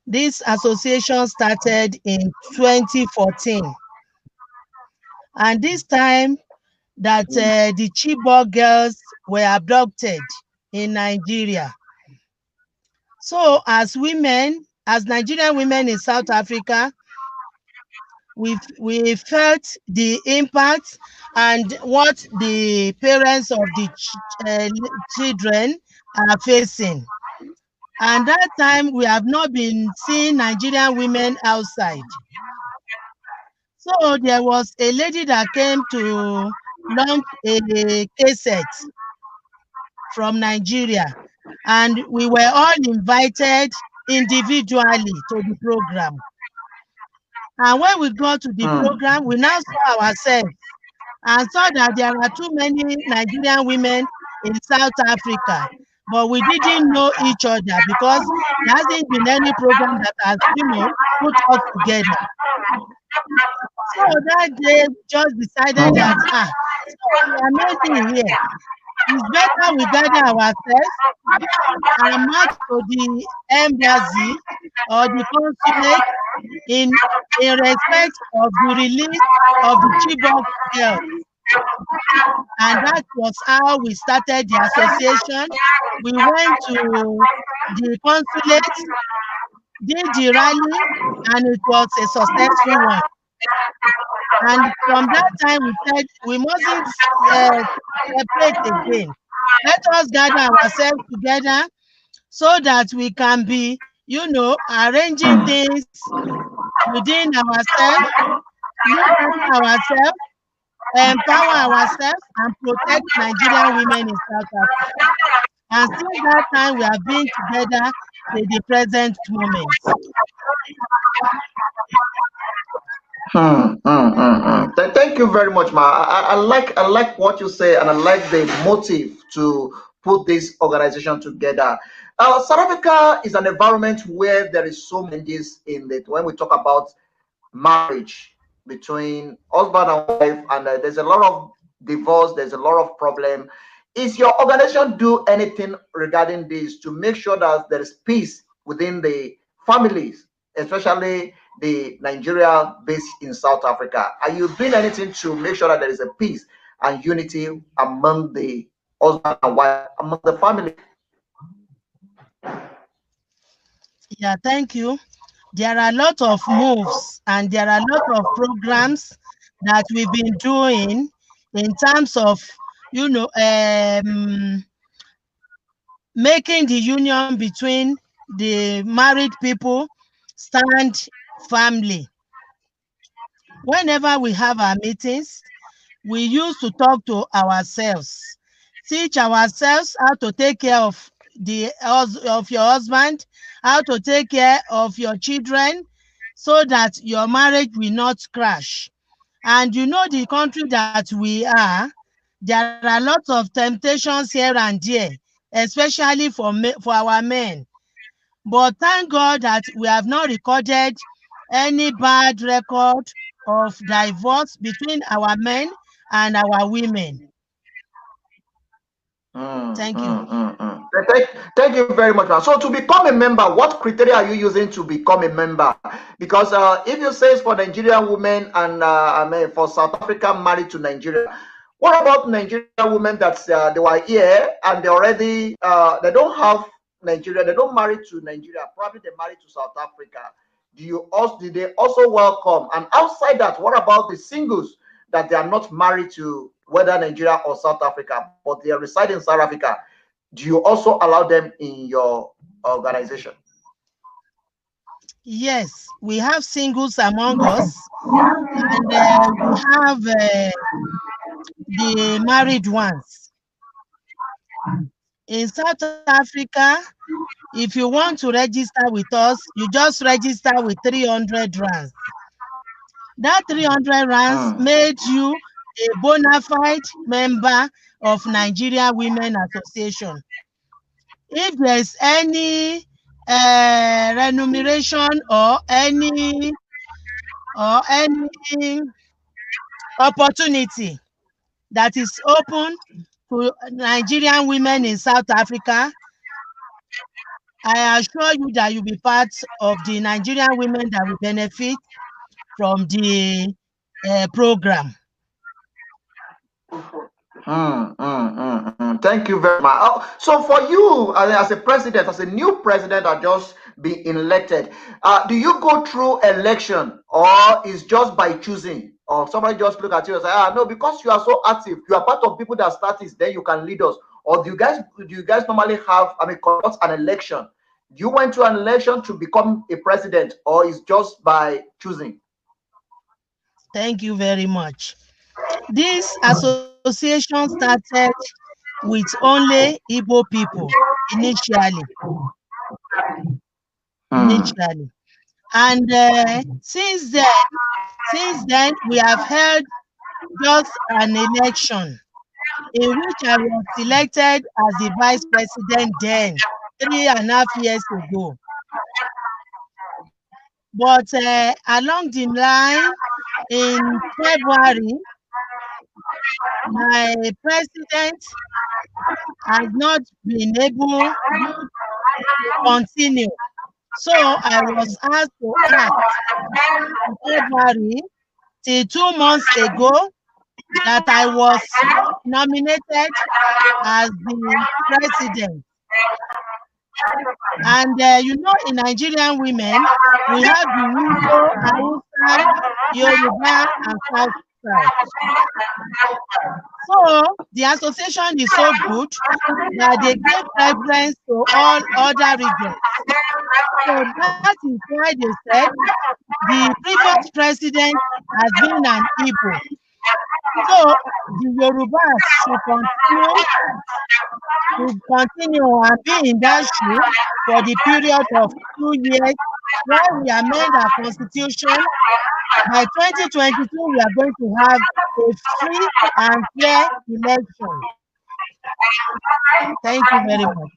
This association started in 2014. And this time that the Chibok girls were abducted in Nigeria. So as women, as Nigerian women in South Africa, we felt the impact and what the parents of the children are facing. And that time we have not been seeing Nigerian women outside. So there was a lady that came to launch a cassette from Nigeria. and we were all invited individually to the program. And when we got to the program, we now saw ourselves and saw that there are too many Nigerian women in South Africa. But we didn't know each other because there hasn't been any program that has, put us together. So that day, just decided that, so we are many here. It's better we gather ourselves and march to the embassy or the consulate in respect of the release of the Chibok girls. And that was how we started the association. We went to the consulate, did the rally, and it was a successful one. And from that time, we said we mustn't separate again. Let us gather ourselves together so that we can be, arranging things within ourselves, look after ourselves, empower ourselves, and protect Nigerian women in South Africa. And since that time, we have been together till the present moment. Thank you very much, Ma. I like what you say, and I like the motive to put this organization together. South Africa is an environment where there is so many changes in it. When we talk about marriage between husband and wife, and there's a lot of divorce, there's a lot of problem. Is your organization do anything regarding this to make sure that there is peace within the families, especially the Nigeria based in South Africa? Are you doing anything to make sure that there is a peace and unity among the husband and wife, among the family? Yeah, thank you. There are a lot of moves and there are a lot of programs that we've been doing in terms of, making the union between the married people stand firmly. Whenever we have our meetings, we used to talk to ourselves, teach ourselves how to take care of your husband, how to take care of your children, so that your marriage will not crash. And the country that we are, there are lots of temptations here and there, especially for our men. But thank God that we have not recorded any bad record of divorce between our men and our women. Thank you. Thank you very much, man. So to become a member, what criteria are you using to become a member? Because if you say it's for Nigerian women and I mean for South Africa married to Nigeria, what about Nigerian women that they were here and they already they don't have Nigeria, they don't marry to Nigeria, probably they married to South Africa. Did they also welcome? And outside that, what about the singles that they are not married to whether Nigeria or South Africa, but they reside in South Africa? Do you also allow them in your organization? Yes, we have singles among us, and we have the married ones. In South Africa, if you want to register with us, you just register with 300 rands. That 300 rands made you a bona fide member of Nigeria Women Association. If there's any remuneration or any opportunity that is open to Nigerian women in South Africa, I assure you that you'll be part of the Nigerian women that will benefit from the program. Thank you very much. So for you, as a president, as a new president that just been elected, do you go through election or is just by choosing? Or somebody just look at you and say, no, because you are so active, you are part of people that start this, then you can lead us. Or do you guys normally have, conduct an election? Do you went to an election to become a president or is just by choosing? Thank you very much. This association started with only Igbo people. initially. And since then, we have held just an election in which I was elected as the vice president then, 3.5 years ago. But along the line, in February, my president has not been able to continue. So I was asked to act in February till 2 months ago that I was nominated as the president. And in Nigerian women, we have the Igbo, Hausa, Yoruba, and South. So the association is so good that they gave preference to all other regions. So that is why they said the previous president has been an Igbo. So the Yorubas should continue and be in that shoe for the period of 2 years while we amend our constitution. By 2022, we are going to have a free and fair election. Thank you very much.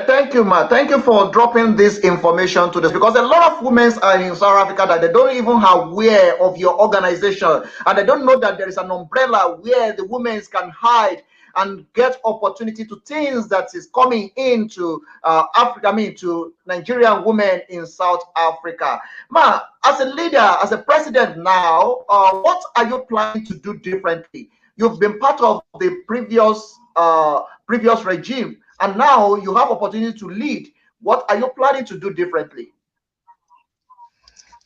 Thank you, Ma. Thank you for dropping this information to us, because a lot of women are in South Africa that they don't even aware of your organization, and they don't know that there is an umbrella where the women can hide and get opportunity to things that is coming into Africa, to Nigerian women in South Africa. Ma, as a leader, as a president now, what are you planning to do differently? You've been part of the previous regime, and now you have opportunity to lead. What are you planning to do differently?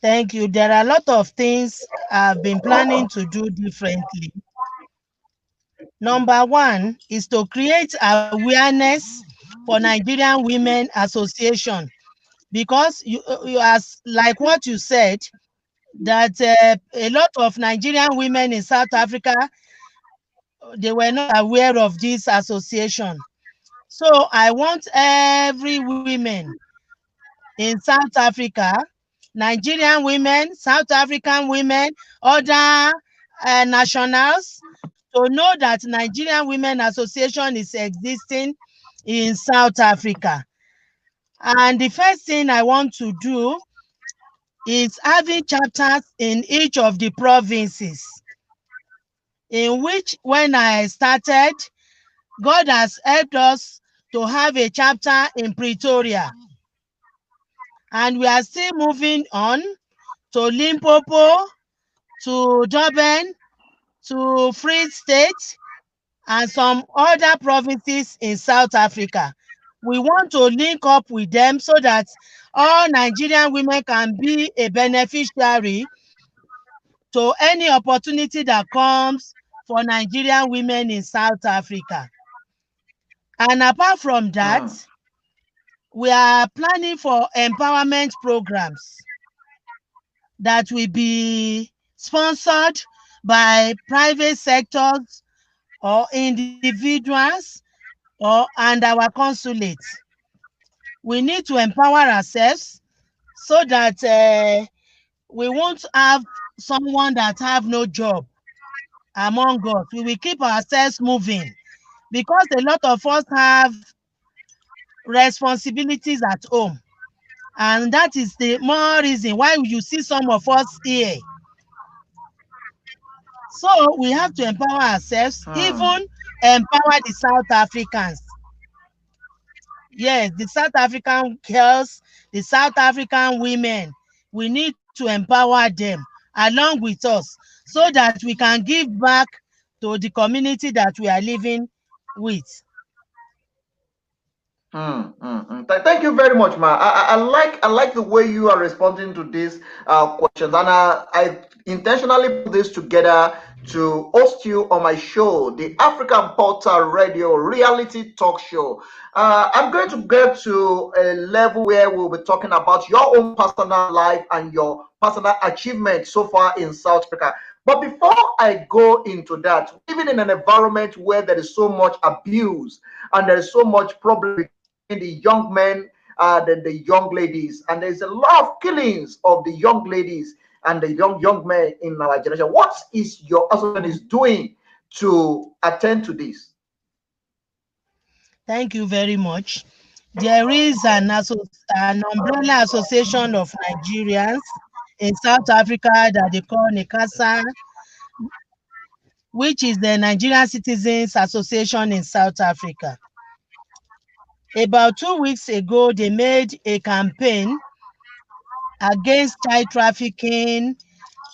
Thank you. There are a lot of things I've been planning to do differently. Number one is to create awareness for Nigerian Women Association, because you as like what you said, that a lot of Nigerian women in South Africa, they were not aware of this association. So I want every women in South Africa, Nigerian women, South African women, other nationals, to know that Nigerian Women Association is existing in South Africa. And the first thing I want to do is having chapters in each of the provinces, in which when I started, God has helped us to have a chapter in Pretoria. And we are still moving on to Limpopo, to Durban, to Free State, and some other provinces in South Africa. We want to link up with them so that all Nigerian women can be a beneficiary to any opportunity that comes for Nigerian women in South Africa. And apart from that, we are planning for empowerment programs that will be sponsored by private sectors or individuals and our consulates. We need to empower ourselves so that we won't have someone that have no job among us. We will keep ourselves moving, because a lot of us have responsibilities at home. And that is the more reason why you see some of us here. So we have to empower ourselves, even empower the South Africans. Yes, the South African girls, the South African women, we need to empower them along with us so that we can give back to the community that we are living with. Thank you very much, Ma. I like the way you are responding to these questions, and I intentionally put this together to host you on my show, the African Portal Radio Reality Talk Show. I'm going to get to a level where we'll be talking about your own personal life and your personal achievements so far in South Africa. But before I go into that, even in an environment where there is so much abuse and there is so much problem between the young men and the young ladies, and there's a lot of killings of the young ladies and the young men in our generation. What is your association is doing to attend to this? Thank you very much. There is an umbrella association of Nigerians in South Africa that they call NICASA, which is the Nigerian Citizens Association in South Africa. About 2 weeks ago, they made a campaign against child trafficking,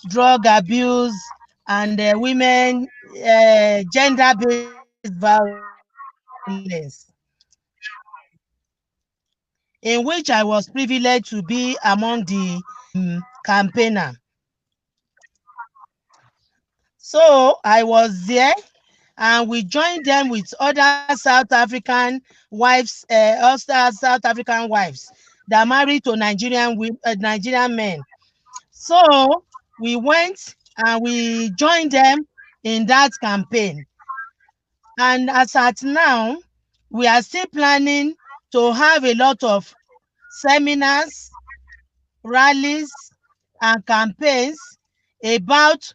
drug abuse, and women gender-based violence, in which I was privileged to be among the campaigner. So I was there, and we joined them with other South African wives, other South African wives that married to Nigerian men. So we went and we joined them in that campaign. And as at now, we are still planning to have a lot of seminars, rallies, and campaigns about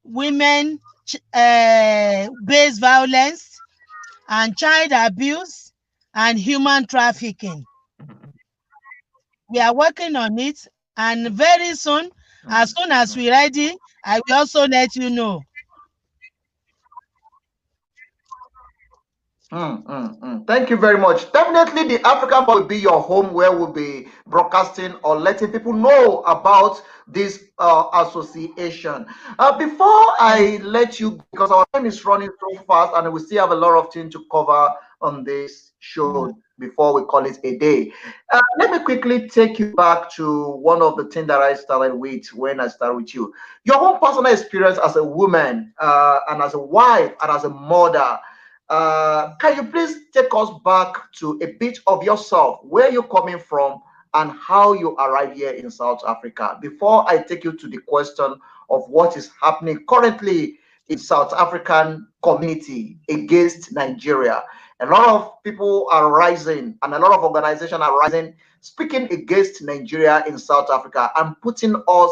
women based violence and child abuse and human trafficking. We are working on it, and very soon, as soon as we're ready, I will also let you know. Thank you very much. Definitely, the African Pod will be your home where we'll be broadcasting or letting people know about this association. Before Thank I let you, because our time is running so fast and we still have a lot of things to cover on this you. show before we call it a day. Let me quickly take you back to one of the things that I started with when I started with you. Your own personal experience as a woman and as a wife and as a mother. Can you please take us back to a bit of yourself, where you're coming from, and how you arrived here in South Africa? Before I take you to the question of what is happening currently in South African community against Nigeria, a lot of people are rising, and a lot of organizations are rising, speaking against Nigeria in South Africa and putting us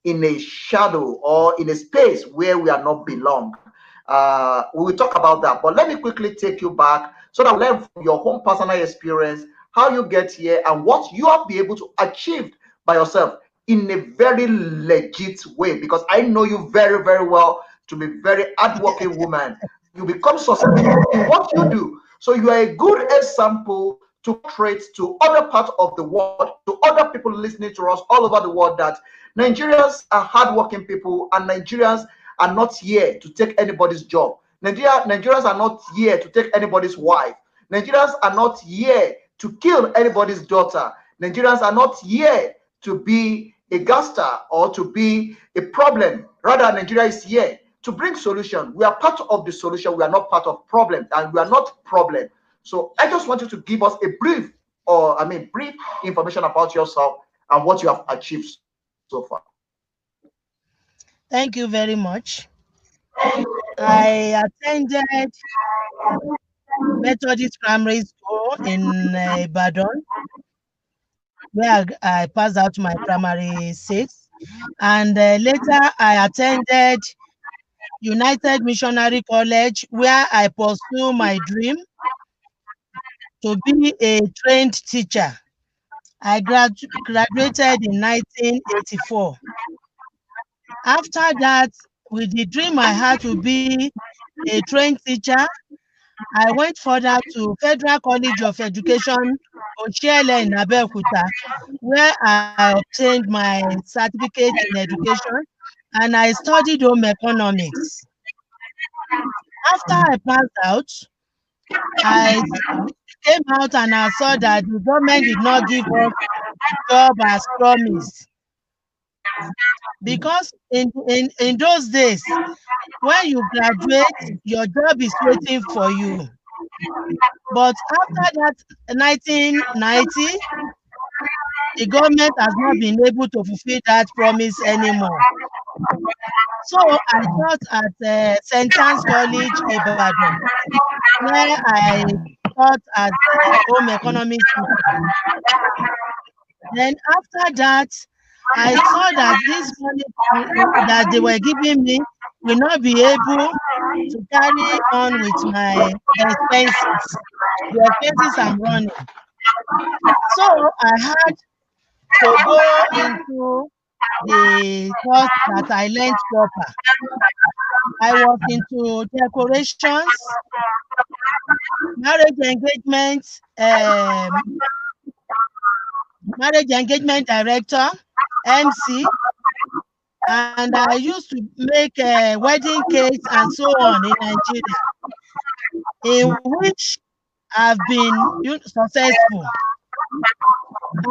in a shadow or in a space where we are not belong. We will talk about that. But let me quickly take you back so that we learn from your own personal experience, how you get here, and what you have been able to achieve by yourself in a very legit way. Because I know you very, very well to be very hardworking woman. You become successful in what you do. So you are a good example to portray to other parts of the world, to other people listening to us all over the world, that Nigerians are hardworking people and Nigerians are not here to take anybody's job. Nigerians are not here to take anybody's wife. Nigerians are not here to kill anybody's daughter. Nigerians are not here to be a gaster or to be a problem. Rather, Nigeria is here to bring solution. We are part of the solution. We are not part of problem, and we are not problem. So I just want you to give us a brief information about yourself and what you have achieved so far. Thank you very much. I attended Methodist Primary School in Ibadan, where I passed out my primary six. And later I attended United Missionary College, where I pursued my dream to be a trained teacher. I graduated in 1984. After that, with the dream I had to be a trained teacher, I went further to Federal College of Education, Oshiele in Abeokuta, where I obtained my certificate in education, and I studied home economics. After I passed out, I came out and I saw that the government did not give us the job as promised. Because in those days, when you graduate, your job is waiting for you. But after that 1990, the government has not been able to fulfill that promise anymore. So I taught at St. Anne's College, Ibadan, where I taught as a home economics teacher. Then after that, I saw that this money that they were giving me will not be able to carry on with my expenses, the expenses I'm running. So I had to go into the course that I learned proper. I was into decorations, marriage engagement, marriage engagement director, MC, and I used to make wedding cakes and so on in Nigeria, in which I've been successful.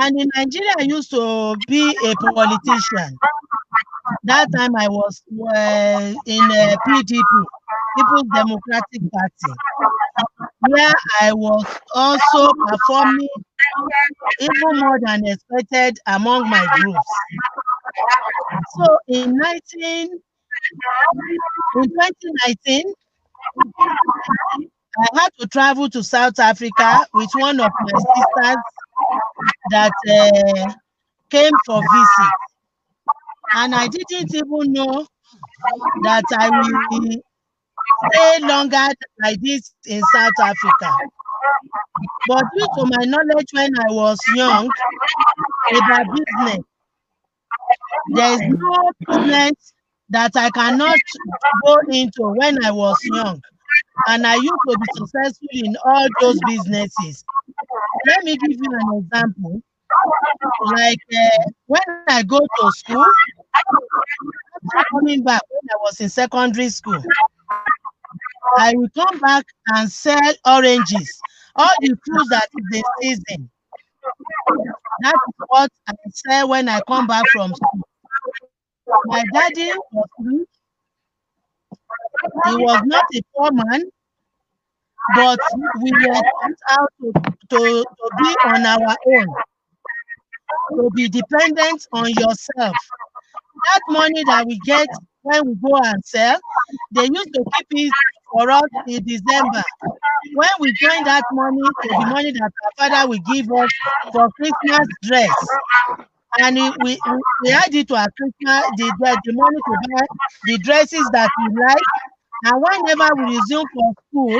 And in Nigeria, I used to be a politician. That time I was in PDP, People's Democratic Party, where I was also performing even more than expected among my groups. So in 2019, I had to travel to South Africa with one of my sisters that came for visit. And I didn't even know that I will stay longer like this in South Africa. But due to my knowledge when I was young about business, there is no business that I cannot go into when I was young. And I used to be successful in all those businesses. Let me give you an example. Like when I go to school, after coming back when I was in secondary school, I will come back and sell oranges, all the fruits that is in season. That is what I sell when I come back from school. My daddy was rich. He was not a poor man, but we were taught how to be on our own, to be dependent on yourself. That money that we get when we go and sell, they used to keep it for us in December. When we join that money to the money that our father will give us for Christmas dress, and we add it to our Christmas, the money to buy the dresses that we like. And whenever we resume for school,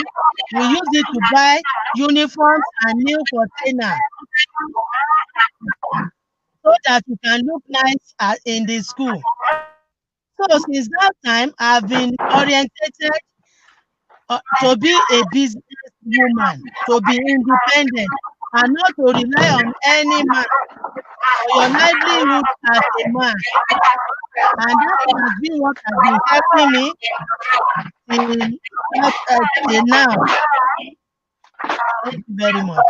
we use it to buy uniforms and new container so that we can look nice in the school. So since that time, I've been orientated to be a business woman, to be independent, and not to rely on any man for your livelihood as a man. And that has been what has been helping me till, till now. Thank you very much.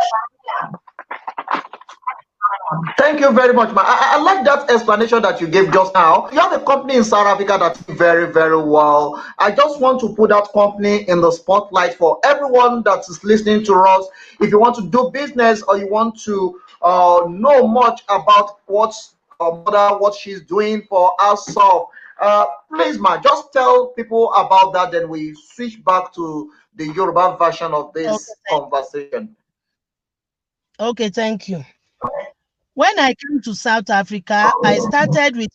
Thank you very much, ma. I like that explanation that you gave just now. You have a company in South Africa that's very, very well. I just want to put that company in the spotlight for everyone that is listening to us. If you want to do business or you want to know much about what she's doing for herself, please, ma, just tell people about that. Then we switch back to the Yoruba version of this conversation. Okay, thank you. When I came to South Africa, I started with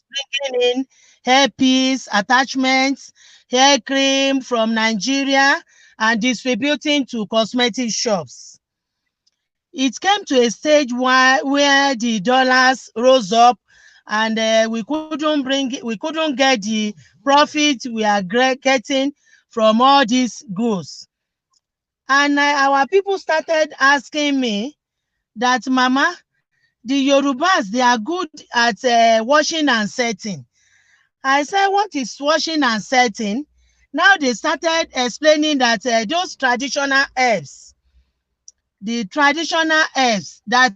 bringing in hairpiece, attachments, hair cream from Nigeria, and distributing to cosmetic shops. It came to a stage where the dollars rose up, and we couldn't get the profit we are getting from all these goods. And our people started asking me that, Mama, the Yorubas, they are good at washing and setting. I said, what is washing and setting? Now they started explaining that those traditional herbs, that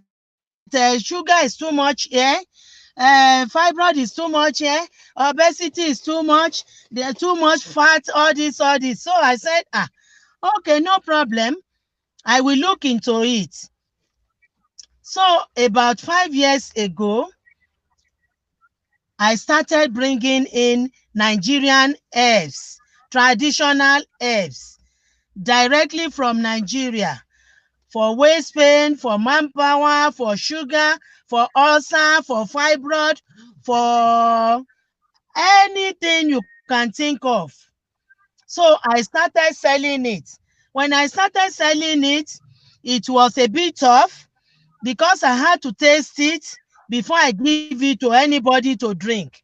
sugar is too much here, fibroid is too much here, obesity is too much, there's too much fat, all this. So I said, okay, no problem. I will look into it. So about 5 years ago, I started bringing in Nigerian herbs, traditional herbs, directly from Nigeria, for waist pain, for manpower, for sugar, for ulcer, for fibroid, for anything you can think of. So I started selling it. When I started selling it, it was a bit tough because I had to taste it before I give it to anybody to drink.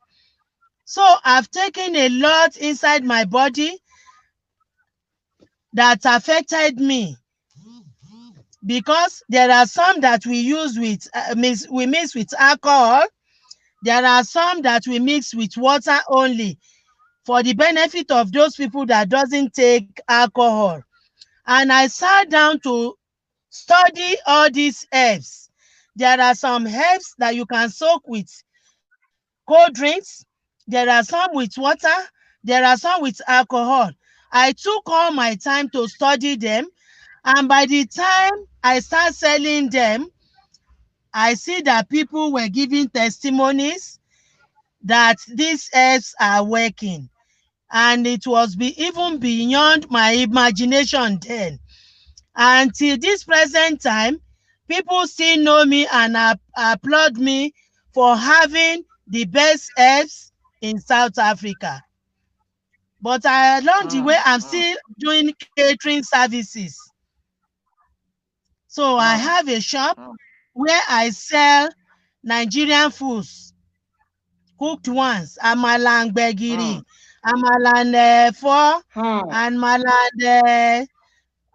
So I've taken a lot inside my body that affected me, because there are some that we use with we mix with alcohol. There are some that we mix with water only for the benefit of those people that doesn't take alcohol. And I sat down to study all these herbs. There are some herbs that you can soak with cold drinks. There are some with water. There are some with alcohol. I took all my time to study them. And by the time I start selling them, I see that people were giving testimonies that these herbs are working. And it was even beyond my imagination then. Until this present time, people still know me and applaud me for having the best herbs in South Africa. But along the way, I'm still doing catering services. So I have a shop where I sell Nigerian foods, cooked ones, amala and gbegiri, amala and and mala and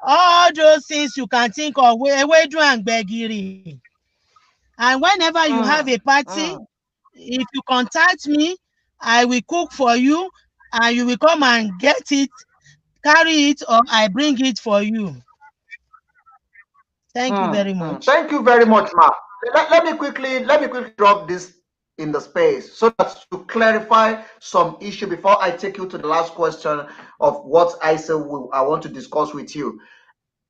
all those things you can think of, ewedu and gbegiri. And whenever you have a party, if you contact me, I will cook for you and you will come and get it, carry it, or I bring it for you. Thank you very much. Thank you very much, Ma. Let me quickly drop this in the space so that to clarify some issue before I take you to the last question of what I want to discuss with you.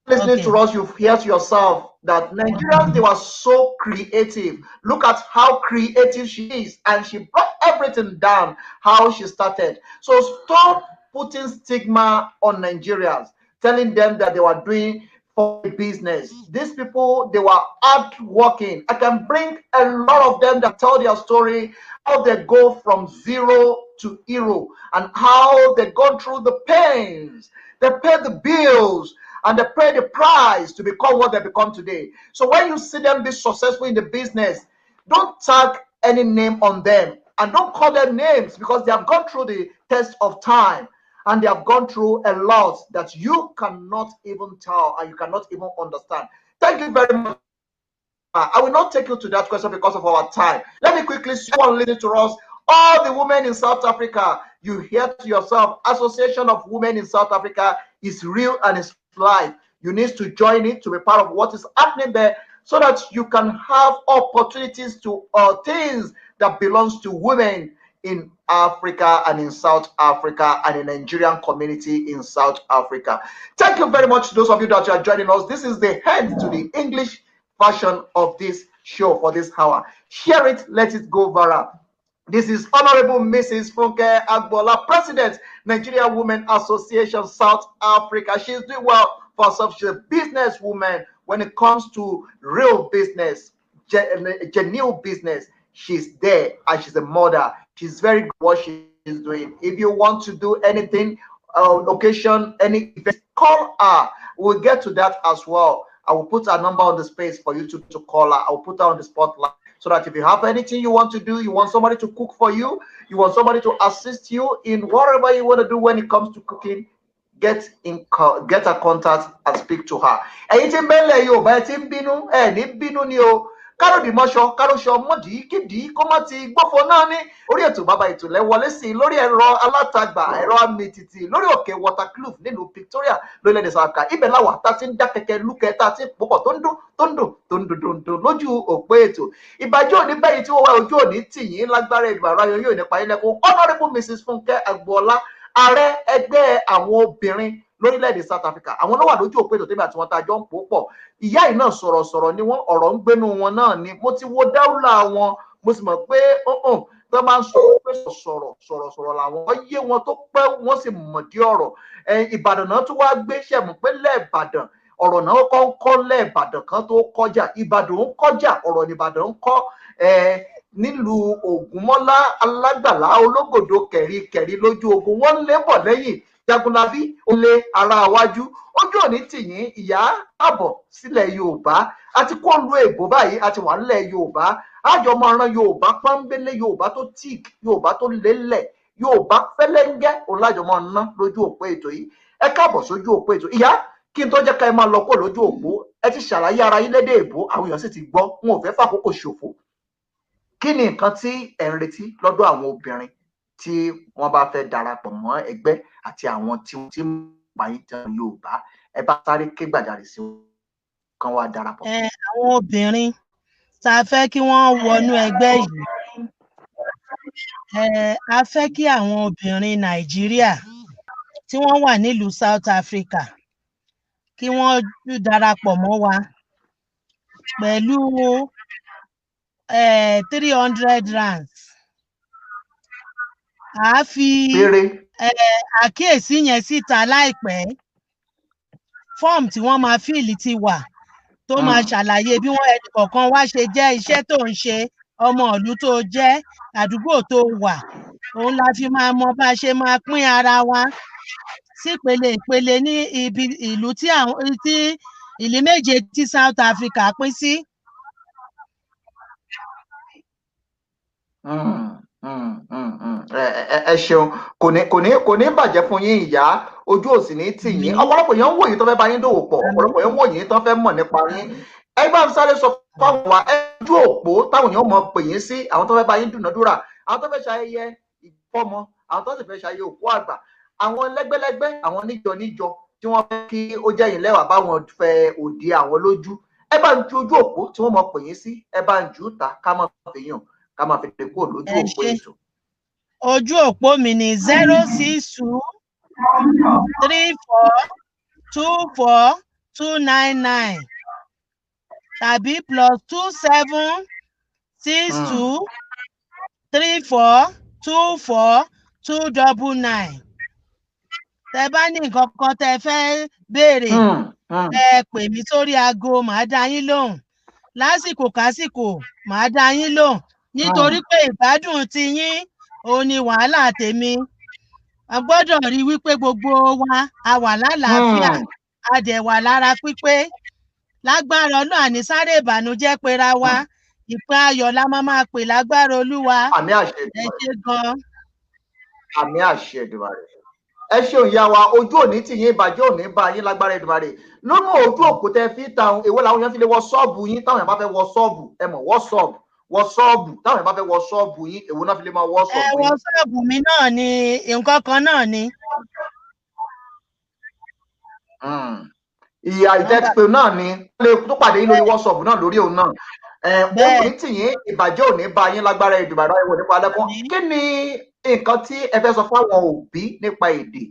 Listening to us, you hear to yourself that Nigerians, they were so creative. Look at how creative she is, and she brought everything down how she started. So stop putting stigma on Nigerians, telling them that they were doing for business. These people, they were hard working. I can bring a lot of them that tell their story, how they go from zero to hero, and how they go through the pains, they pay the bills, and they pay the price to become what they become today. So when you see them be successful in the business, don't tag any name on them and don't call them names, because they have gone through the test of time and they have gone through a lot that you cannot even tell and you cannot even understand. Thank you very much. I will not take you to that question because of our time. Let me quickly see one listen to us. All the women in South Africa, you hear to yourself, Association of Women in South Africa is real and it's live. You need to join it to be part of what is happening there, so that you can have opportunities to things that belongs to women in Africa and in South Africa and in the Nigerian community in South Africa. Thank you very much to those of you that are joining us. This is the end to the English version of this show for this hour. Share it, let it go viral. This is Honorable Mrs. Funke Agboola, President, Nigeria Women Association, South Africa. She's doing well for herself. She's a businesswoman when it comes to real business, genuine business. She's there and she's a mother. She's very good at what she's doing. If you want to do anything, occasion, any event, call her. We'll get to that as well. I will put her number on the space for you to call her. I'll put her on the spotlight, so that if you have anything you want to do, you want somebody to cook for you, you want somebody to assist you in whatever you want to do when it comes to cooking, get her contact and speak to her. Káròdì mọ́ṣọ́ káròṣọ́ mọ́dì kídì kó má ti gbófo náà ní orí ètò bàbá ètò lẹ́wọlé sí lórí ẹ̀rọ alátagbà ẹ̀rọ amìtìtì lórí òkè Waterkloof nílùú Victoria lórílẹ̀-èdè South Africa. Ibẹ̀ láwà tá ti ń dá kẹ̀kẹ́ lúkẹ́ tá ti ń pòpọ̀ tó ń dùn lójú òpó ètò. Ìbàjẹ́ òní bẹ́yìí tí wọ́n wá ojú òní tì yín lágbára ìgbà ara yóò nípa ilẹ̀ kún. Honourable Mrs. Funke Agboola, ààrẹ ẹgbẹ́ àwọn obìnrin lórílẹ̀-èdè South Africa. Àwọn ló wà lójú òpó ètò tèmi àti wọn tá a jọ ń pò pọ̀. Ìyá yìí náà sọ̀rọ̀sọ̀rọ̀ ni wọ́n, ọ̀rọ̀ ń gbénu wọn náà ni. Mo ti wo dáúlà wọn, mo sì mọ̀ pé tó máa ń sọ pé sọ̀rọ̀ làwọn yé wọn tó pẹ́ wọ́n sì mọ̀dí ọ̀rọ̀. Ìbàdàn náà tún wá gbé ṣẹ̀mú pé lẹ́ẹ̀bàdàn ọ̀rọ̀ náà kọ́ lẹ́ẹ̀bàdàn kan tó kọjá. Ìbàdàn ń kọjá ọ̀rọ̀ ní Ìbàdàn ń kọ́ nílùú Ògúnmọ́lá alágbàlá ológòdó kẹ̀rí lójú ogun wọ́n lé bọ̀ lẹ́yìn Jagunlabi ó lé ara wájú. Ojú òní tìyín ìyá àbọ̀ sílẹ̀ Yorùbá àti kó lu èbó báyìí àti wà nílẹ̀ Yorùbá àjọ máa ran Yorùbá pọ́nbélé Yorùbá tó tíìk Yorùbá tó lélẹ̀ Yorùbá fẹ́lẹ́ńgẹ́ òun lájọ máa ná lójú òpó ètò yìí. Ẹ káàbọ̀ sójú òpó ètò ìyá kí n tó jẹ́ ká ẹ máa lọ kó lójú òpó ẹ ti ṣàlàyé ara yín lédè èbó àwọn èèyàn sì ti gbọ́ wọn ò fẹ́ fàkókò ṣòfò. Kí ni nǹkan tí ẹ ń retí lọ́dọ̀ àwọn obìnrin tí wọ́n bá fẹ́ darapọ̀ mọ́ ẹgbẹ́ àti àwọn tí wọ́n ti ń pààyàn tán Yorùbá ẹ bá sáré ké gbàjarè sí kan wá darapọ̀. Àwọn obìnrin tá a fẹ́ kí wọ́n wọnú ẹgbẹ́ yìí a fẹ́ kí àwọn obìnrin Nàìjíríà tí wọ́n wà nílùú South Africa kí wọ́n darapọ̀ mọ́ wa pẹ̀lú 300 rands. A fi àkíyèsí yẹn síta láìpẹ́. Fọ́ọ̀mù tí wọ́n máa fíìlì ti wà tó máa ṣàlàyé bí wọ́n ẹnì kọ̀ọ̀kan wá ṣe jẹ́, iṣẹ́ tó ń ṣe, ọmọ ìlú tó jẹ́, àdúgbò tó wà. Òun la fi máa mọ bá a ṣe máa pín ara wa sí ìpele ní ibi ìlú tí ìlú méje tí South Africa pín sí. Ẹ ṣeun kò ní bàjẹ́ fún yín ìyá ojú òsì ní tì yín. Ọ̀pọ̀lọpọ̀ yẹn ń wò yín tó fẹ́ bá yín dòwò pọ̀ ọ̀pọ̀lọpọ̀ yẹn ń wò yín tó fẹ́ mọ̀ nípa yín. Ẹ bá ń sáré sọ fáwọn wa ojú òpó táwọn èèyàn mọ̀ pè yín sí àwọn tó fẹ́ bá yín dúnadúrà àwọn tó fẹ́ ṣayẹyẹ ìfọ́mọ àwọn tó sì fẹ́ ṣayẹyẹ òkú àgbà àwọn lẹ́gbẹ́lẹ́gbẹ́ àwọn níjọ tí wọ́n fẹ́ kí ó jẹ́ yín lẹ́wà báwọn fẹ́ òde àwọn lójú. Ẹ bá ń ju ojú òpó tí wọ́n mọ̀ pè yín sí ẹ bá ń jù ú ta ká má fi yàn ká má fi lè kó lójú òpó ètò. Ojú òpó mi ni 062 34 24 299 tàbí +27 62 34 24 299. Tẹ bá ní nǹkan kan tẹ fẹ́ béèrè ẹ pè mí sórí aago màá dá yín lóhùn lásìkò kásìkò màá dá yín lóhùn nítorí pé ìgbádùn ti yín òun ni wàhálà tèmi. A gbọ́dọ̀ rí wípé gbogbo wa a wà lálàáfíà a dẹ̀ wà lára pípé. Lágbára Ọlọ́run àní sáré ìbànújẹ́ pera wa ìpè ayọ̀ la máa pè lágbára Olúwa. Àmì àṣẹ ẹ ṣé gan. Àmì àṣẹ Èdùmàrè. Ẹ ṣeun ìyá wa ojú òní tì yín ìbàjẹ́ òní bá yín lágbára Èdùmàrè. Lónú ojú òpó tẹ fi ta èwo làwọn èèyàn fi lè wọ ṣọ́ọ̀bù yín táwọn èèyàn bá fẹ́ wọ ṣọ́ọ̀bù ẹ mọ̀ wọ ṣọ́ọ̀bù táwọn èèyàn bá fẹ́ wọ ṣọ́ọ̀bù yín èwo náà fi lè máa wọ ṣọ́ọ̀bù yín. Wọ ṣọ́ọ̀bù mi náà ni nǹkan kan náà ni. Ìyá ìtẹ́tìpé náà ni lè tó pàdé yín lórí WhatsApp náà lórí òun náà. Ojú ní tì yín ìbàjẹ́ òní bá yín lágbára Èdùmàrè ẹ̀wọ̀n nípa alẹ́kùn. Kí ni nǹkan tí ẹ fẹ́ sọ fáwọn òbí nípa èdè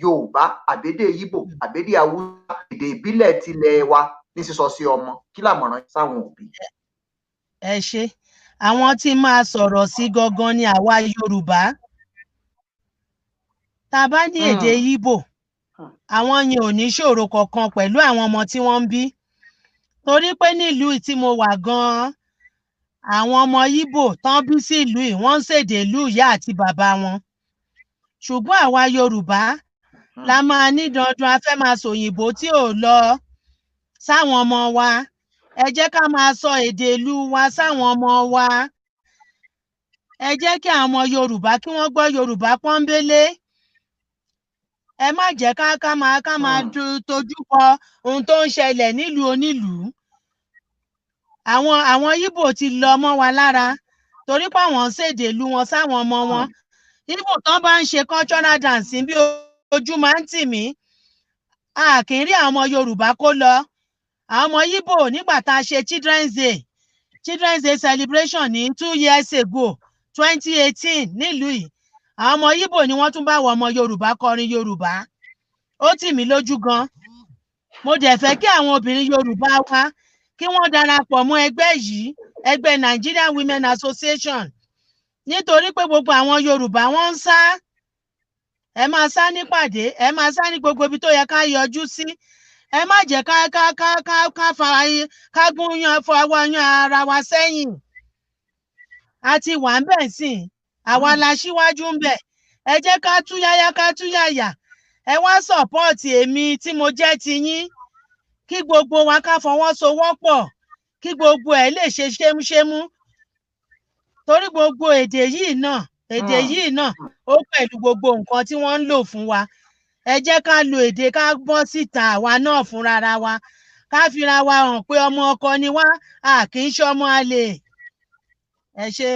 Yorùbá àbédè Ìgbò àbédè Haúsá èdè ìbílẹ̀ tilẹ̀ wa ní sísọ sí ọmọ kí làmọ̀ràn sáwọn òbí. Ẹ ṣé àwọn tí máa sọ̀rọ̀ sí gangan ni àwa Yorùbá. Tá a bá ní èdè Ìgbò àwọn yẹn ò ní ṣòro kankan pẹ̀lú àwọn ọmọ tí wọ́n ń bí torí pé nílùú tí mo wà gan-an àwọn ọmọ Ìgbò tán bí sí ìlú yìí wọ́n ń ṣèdè ìlú ìyá àti bàbá wọn. Ṣùgbọ́n àwa Yorùbá la máa ní dandan a fẹ́ máa sòyìnbó tí ò lọ sáwọn ọmọ wa. Ẹ jẹ́ ká máa sọ èdè ìlú wa sáwọn ọmọ wa. Ẹ jẹ́ kí àwọn ọmọ Yorùbá kí wọ́n gbọ́ Yorùbá pọ́nbélé. Ẹ má jẹ́ ká máa tojú kọ ohun tó ń ṣẹlẹ̀ nílùú onílùú. Àwọn Ìgbò ti lọ mọ́ wa lára torí pé àwọn ń ṣèdè ìlú wọn sáwọn ọmọ wọn. Ìgbò tán bá ń ṣe cultural dance bí ojú máa ń tì mí. A kì í rí àwọn ọmọ Yorùbá kó lọ. Àwọn ọmọ Ìgbò nígbà tá a ṣe Children's Day celebration ní 2 years ago 2018 nílùú yìí. Àwọn ọmọ Ìgbò ni wọ́n tún bá wọ ọmọ Yorùbá kọrin Yorùbá. Ó tì mí lójú gan. Mo dẹ̀ fẹ́ kí àwọn obìnrin Yorùbá wa kí wọ́n darapọ̀ mọ́ ẹgbẹ́ yìí ẹgbẹ́ Nigerian Women Association nítorí pé gbogbo àwọn Yorùbá wọ́n ń sá. Ẹ máa sá nípàdé, ẹ máa sá ní gbogbo ibi tó yẹ ká yọjú sí. Ẹ má jẹ́ ká gúnyán fọwọ́ yan ara wa sẹ́yìn. A ti wà ń bẹ̀ sìn, àwa la ṣíwájú ń bẹ̀. Ẹ jẹ́ ká túyáyá. Ẹ wá sọ̀pọ́ọ̀tì èmi tí mo jẹ́ tiyín. Kí gbogbo wa ká fọwọ́sowọ́pọ̀, kí gbogbo ẹ̀ lè ṣe ṣémúṣémú. Torí gbogbo èdè yìí náà ó pẹ̀lú gbogbo nǹkan tí wọ́n ń lò fún wa. Ẹ jẹ́ ká lo èdè, ká bọ́ síta àwa náà fúnra wa. Ká fira wa hàn pé ọmọ ọkọ ni wá, a kì í ṣọmọ àlè. Ẹ ṣé.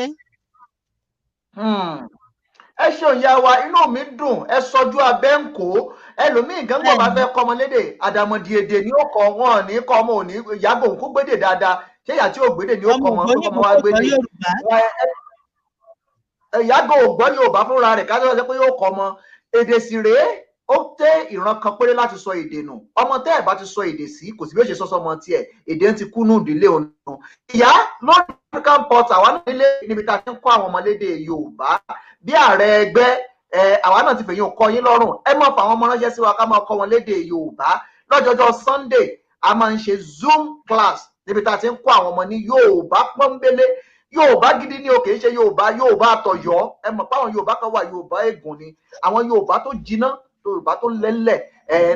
Ẹ ṣeun ìyá wa, inú mi dùn, ẹ sọjú abẹ́ ń kó. Ẹlòmíì gan gbọ́ bá fẹ́ kọ́ ọmọ lédè àdàmọ̀dì èdè ni ó kọ́, wọn ní kọ́ ọmọ òní ìyàgò òun kó gbédè dáadáa. Ṣé ìyá tí ò gbédè ni ó kọ́ ọmọ kó ọmọ wa gbédè? Ìyàgò ògbọ́ Yorùbá fúnra rẹ̀ ká tó ṣe pé yóò kọ́ ọmọ. Èdè sì rèé, ó tẹ́ ìran kan péré láti sọ èdè nù. Ọmọ tẹ́ ẹ̀ bá ti sọ èdè sí, kò sí bí ó ṣe sọ sọmọ tiẹ̀, èdè ń ti kú nù ìdílé òun. Ìyá lórí African Pot àwa náà nílé níbi tá a ti ń kọ́ àwọn ọmọ lédè Yorùbá. Bí ààrẹ ẹgbẹ́ àwa náà ti fèyàn kọ́ yín lọ́rùn. Ẹ máa fà àwọn ọmọ ránṣẹ́ sí wa ká máa kọ́ wọn lédè Yorùbá. Lọ́jọ́jọ́ Sunday a máa ń ṣe Zoom class níbi tá a ti ń kọ́ àwọn ọmọ ní Yorùbá pọ́nbélé. Yorùbá gidi ni o, kì í ṣe Yorùbá àtọ̀yọ́. Ẹ mọ̀ pé àwọn Yorùbá kan wà Yorùbá ègùn ni. Àwọn Yorùbá tó jiná, Yorùbá tó lẹ́lẹ̀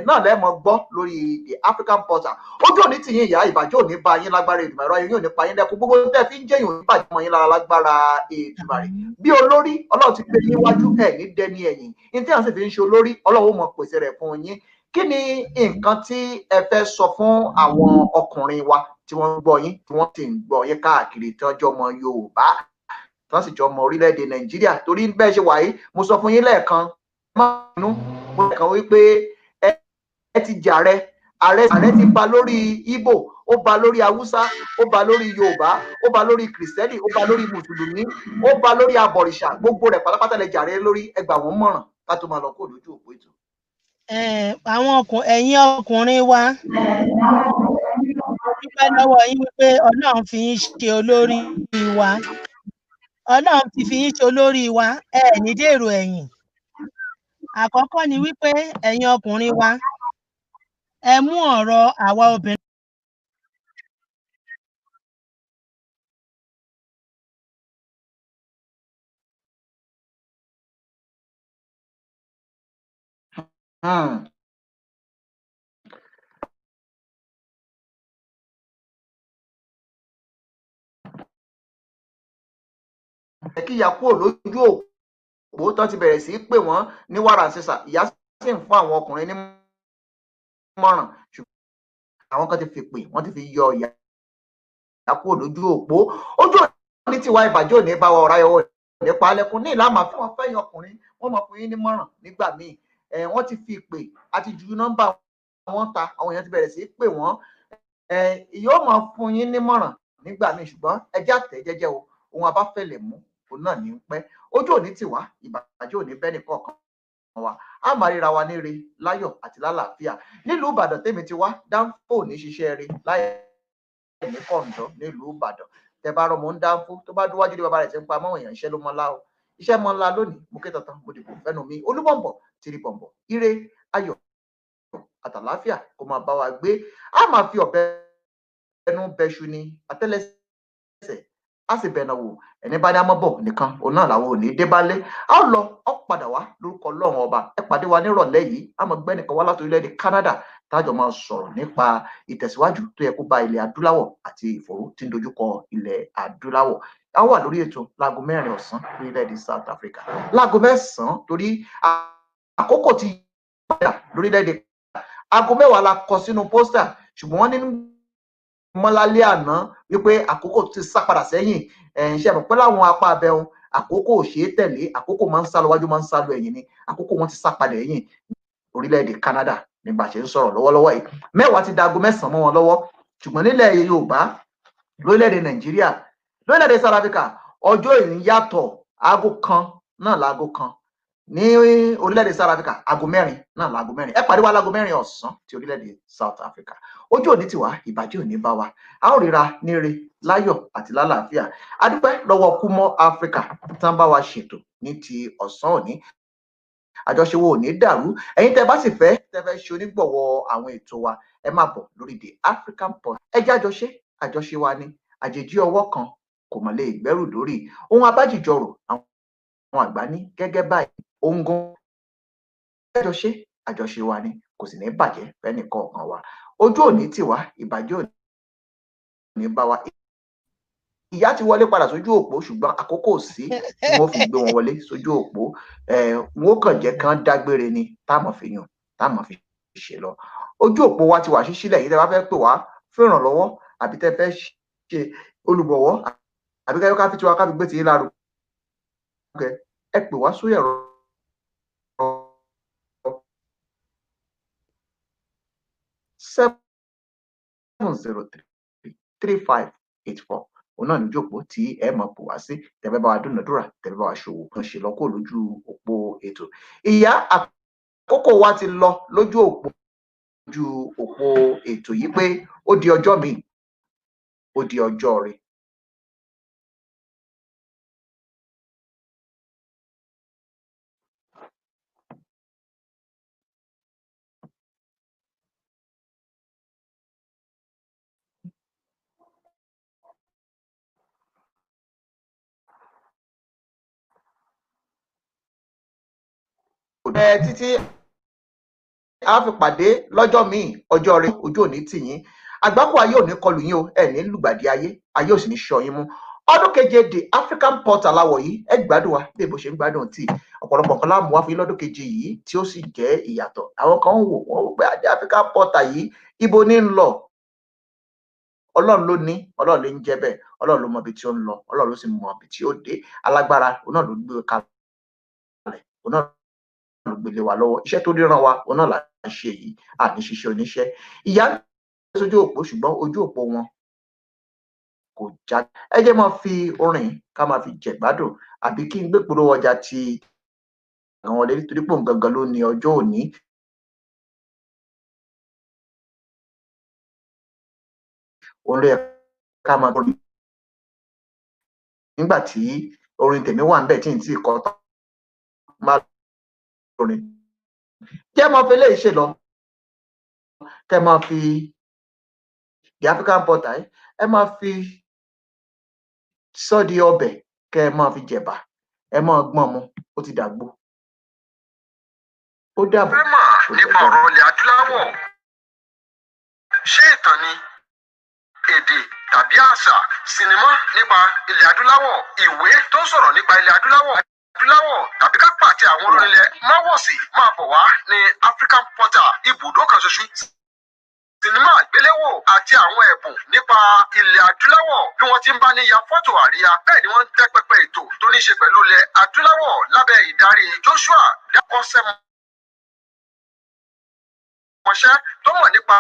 náà lẹ́mọ̀ gbọ́ lórí the African Portal. Ojú òní tì yín ìyá, ìbàjẹ́ òní bá yín lágbára Èdùmàrè, yín òní pa yín lẹ́kùn, gbogbo tẹ́ fi ń jẹ́yìn òní bàjẹ́ mọ́ yín lára lágbára Èdùmàrè. Bí olórí Ọlọ́run ti gbé yín wájú, ẹ̀ ní dẹni ẹ̀yìn. Ní tí àwọn sì fi ń ṣe olórí, Ọlọ́run ó mọ̀ pèsè rẹ̀ fún yín. Kí ni nǹkan tí ẹ fẹ́ sọ fún àwọn ọkùnrin wa tí wọ́n ń gbọ́ yín, tí wọ́n sì ń gbọ́ yín káàkiri tí wọ́n jọ ọmọ Yorùbá, tí wọ́n sì jọ ọmọ orílẹ̀-èdè Nàìjíríà? Torí bẹ́ẹ̀ ṣe wà yìí, mo sọ fún yín lẹ́ẹ̀kan, mo lẹ́ẹ̀kan wípé ẹ ti jàre, ààrẹ ti ba lórí Ìgbò, ó ba lórí Haúsá, ó ba lórí Yorùbá, ó ba lórí Kìrìsìtẹ́nì, ó ba lórí Mùsùlùmí, ó ba lórí abọ̀rìṣà, gbogbo rẹ̀ pátápátá lẹ jàre lórí. Ẹ gbà wọ́n mọ̀ràn ká tó máa lọ kó lójú òpó ètò. Ẹ̀yin ọkùnrin wa, dúpẹ́ lọ́wọ́ yín wípé Ọlọ́run fi yín ṣe olórí wa. Ọlọ́run ti fi yín ṣe olórí wa, ẹ ní dèrò ẹ̀yìn. Àkọ́kọ́ ni wípé ẹ̀yin ọkùnrin wa, ẹ mú ọ̀rọ̀ àwa obìnrin. Kí ìyá kúrò lójú òpó tán ti bẹ̀rẹ̀ sí pè wọ́n ní wàrà sísà. Ìyá sì ń fún àwọn ọkùnrin ní mọ̀ràn, ṣùgbọ́n àwọn kan ti fi pè, wọ́n ti fi yọ ìyá kúrò lójú òpó. Ojú òní tiwa, ìbàjẹ́ òní bá wa, ọ̀rá ẹ̀wọ̀ nípa alẹ́kùn ní ìlànà fún wọn fẹ́yìn ọkùnrin, wọ́n máa fún yín ní mọ̀ràn nígbà míì. Wọ́n ti fi pè, àti ju nọ́mbà wọn ta, àwọn èèyàn ti bẹ̀rẹ̀ sí pè wọ́n. Yóò máa fún yín ní mọ̀ràn nígbà míì, ṣùgbọ́n ẹ já tẹ̀ jẹ́jẹ́ o, ohun abáfẹ́lẹ̀ mú òun náà ní pẹ́. Ojú òní tiwa, ìbàjẹ́ òní bẹ́ẹ̀ nìkan kan wa. A máa ríra wa ní re, láyọ̀ àti lálàáfíà. Nílùú Ìbàdàn tèmi ti wá, Dánfó ní ṣiṣẹ́ rí láyé ní kọ̀ǹdọ́ nílùú Ìbàdàn. Tẹ bá rọmọ ń Dánfó tó bá dúwájú ní bàbá rẹ̀ ti ń pa mọ́ èèyàn, iṣẹ́ ló mọ́ lá o. Iṣẹ́ mọ́ ńlá lónìí, mo ké tantan, mo dìbò fẹ́nu mi. Olúbọ̀m̀bọ̀ tìrì bọ̀m̀bọ̀, ire, ayọ̀ àtàláfíà kó máa bá wa gbé. A máa fi ọ̀bẹ ẹnu bẹṣu ni, àtẹ́lẹsẹ̀ a sì bẹ̀nà wò. Ẹni bá ní amọ́bọ̀ nìkan, òun náà làwọn ò ní dé bálé. A ó lọ, ó padà wá lórúkọ Ọlọ́run ọba. Ẹ pàdé wa nírọ̀lẹ́ yìí. A máa gbé nìkan wá láti orílẹ̀-èdè Canada tájọ máa sọ̀rọ̀ nípa ìtẹ̀síwájú tó yẹ kó bá ilẹ̀ adúláwọ̀ àti ìfòòró tí ń dojúkọ ilẹ̀ adúláwọ̀. A wà lórí ètò láago 4 ọ̀sán lórílẹ̀-èdè South Africa, láago 9 torí àkókò ti padà lórílẹ̀-èdè. Aago 10 la kọ sínú pósítà, ṣùgbọ́n wọ́n nínú mọ́lálẹ́ àná wípé àkókò ti sá padà sẹ́yìn. Ṣe mọ̀ pé láwọn apá abẹ́hùn àkókò ò ṣeé tẹ̀lé, àkókò máa ń sá lọ wájú, máa ń sá lọ ẹ̀yìn ni. Àkókò wọn ti sá padà ẹ̀yìn orílẹ̀-èdè Canada ní bá ṣe ń sọ̀rọ̀ lọ́wọ́lọ́wọ́ yìí. 10 ti dago 9 mọ́ wọn lọ́wọ́, ṣùgbọ́n nílẹ̀ Yorùbá, lórílẹ̀-èdè Nàìjíríà, lórílẹ̀-èdè South Africa, ọjọ́ ìní yàtọ̀. Aago 1 náà láago 1. ní orílẹ̀-èdè South Africa aago 4 náà láago 4 ẹ pàdé wa láago 4 ọ̀sán ti orílẹ̀-èdè South Africa. Ojú òní tiwa, ìbàjẹ́ òní bá wa, a ó ríra níre láyọ̀ àti lálàáfíà. A dúpẹ́ lọ́wọ́ Kúmọ́ Africa tán bá wa ṣètò ní ti ọ̀sán òní. Àjọṣe wo ò ní dàrú. Ẹ̀yin tẹ́ bá sì fẹ́ ṣe onígbọ̀wọ́ àwọn ètò wa, ẹ máa bọ̀ lórí The African Pod. Ẹ jẹ́ àjọṣe wa ni àjèjì ọwọ́ kan kò mọ̀ lè gbẹ́rù dórí. Ohun abájìjọrò àwọn àgbà ní gẹ́gẹ́ báyìí ohun gan àjọṣe wa ni kò sì ní bàjẹ́ fẹ́nì kọ̀ọ̀kan wa. Ojú òní tiwa, ìbàjẹ́ òní bá wa. Ìyá ti wọlé padà sójú òpó ṣùgbọ́n àkókò sí tí wọ́n fi gbé wọn wọlé sójú òpó. Wọ́n kàn jẹ́ kán dágbére ni táàmọ̀ fi ṣe lọ. Ojú òpó wa ti wà sí sílẹ̀. Yìí tẹ́ bá fẹ́ pè wá fún ìrànlọ́wọ́ àbí tẹ́ fẹ́ ṣe olùgbọ̀wọ́ àbí kẹ́kẹ́ ká fi tiwa ká fi gbé ti yín lárugẹ, ẹ pè wá sórí ẹ̀rọ 703-3584. Òun náà ní ojú òpó tí ẹ mọ̀ pò wá sí tẹ́ fẹ́ bá wa dúnàdúrà, tẹ́ fẹ́ bá wa ṣòwò kan ṣe lọ́kọ̀ lójú òpó ètò. Ìyá àkókò wa ti lọ lójú òpó ètò yìí pé ó di ọjọ́ míì, ó di ọjọ́ rẹ̀. Títí a fi pàdé lọ́jọ́ míì, ọjọ́ rẹ̀, ojú òní tì yín. Àgbákò ayé ò ní kọlù yín o, ẹ ní lùgbàdì ayé ò sì ní ṣọ́ yín mú. Ọdún keje The African Pot aláwọ̀ yìí, ẹ gbádùn wa bí èbó ṣe ń gbádùn tí ọ̀pọ̀lọpọ̀ nǹkan láàmú wá fún yín lọ́dún keje yìí tí ó sì jẹ́ ìyàtọ̀. Àwọn kan ń wò wọ́n pé The African Pot yìí ibo ní ń lọ. Ọlọ́run ló ní, Ọlọ́run ló ń jẹ́ bẹ́ẹ̀, Ọlọ́run ló mọ ibi tí ó ń lọ, Ọlọ́run ló sì mọ ibi tí ó dé. Alágbára òun náà ló gbé kalẹ̀, òun náà ló gbélé wa lọ́wọ́. Iṣẹ́ tó ríran wa òun náà là ń ṣe yìí, àní ṣiṣẹ́ oníṣẹ́. Ìyá sójú òpó ṣùgbọ́n ojú òpó wọn kò já. Ẹ jẹ́ máa fi orin ká máa fi jẹ̀gbádùn àbí kí n gbé polówó ọjà ti àwọn wọlé nítorí pé òun gangan ló ní ọjọ́ òní. Orin ká máa gbọ́ nígbà tí orin tèmi wà níbẹ̀ tí n tí kọ tán máa orin. Jẹ́ máa fi eléyìí ṣe lọ. Kẹ́ máa fi The African Pot ẹ máa fi sọ́ọ̀dì ọbẹ̀, kẹ́ ẹ máa fi jẹ̀bà, ẹ máa gbọ́n mu, ó ti dàgbò. Ó dàbọ̀. Fẹ́ mọ̀ nípa ọ̀rọ̀ ilẹ̀ adúláwọ̀, ṣé ìtàn ni, èdè tàbí àṣà, sinimá nípa ilẹ̀ adúláwọ̀, ìwé tó ń sọ̀rọ̀ nípa ilẹ̀ adúláwọ̀ tàbí ká pàtẹ àwọn olórinlẹ̀ máwọ̀sì máa bọ̀ wá ní African Pot, ibùdó kan ṣoṣo sinimá àgbéléwò àti àwọn ẹ̀bùn nípa ilẹ̀ adúláwọ̀ bí wọ́n ti ń bá ní ya fọ́tò àríyá, bẹ́ẹ̀ ni wọ́n ń tẹ́ pẹpẹ ètò tó ní ṣe pẹ̀lú ilẹ̀ adúláwọ̀ lábẹ́ ìdarí Joshua Dákọ́sẹ́mọṣẹ́ tó mọ̀ nípa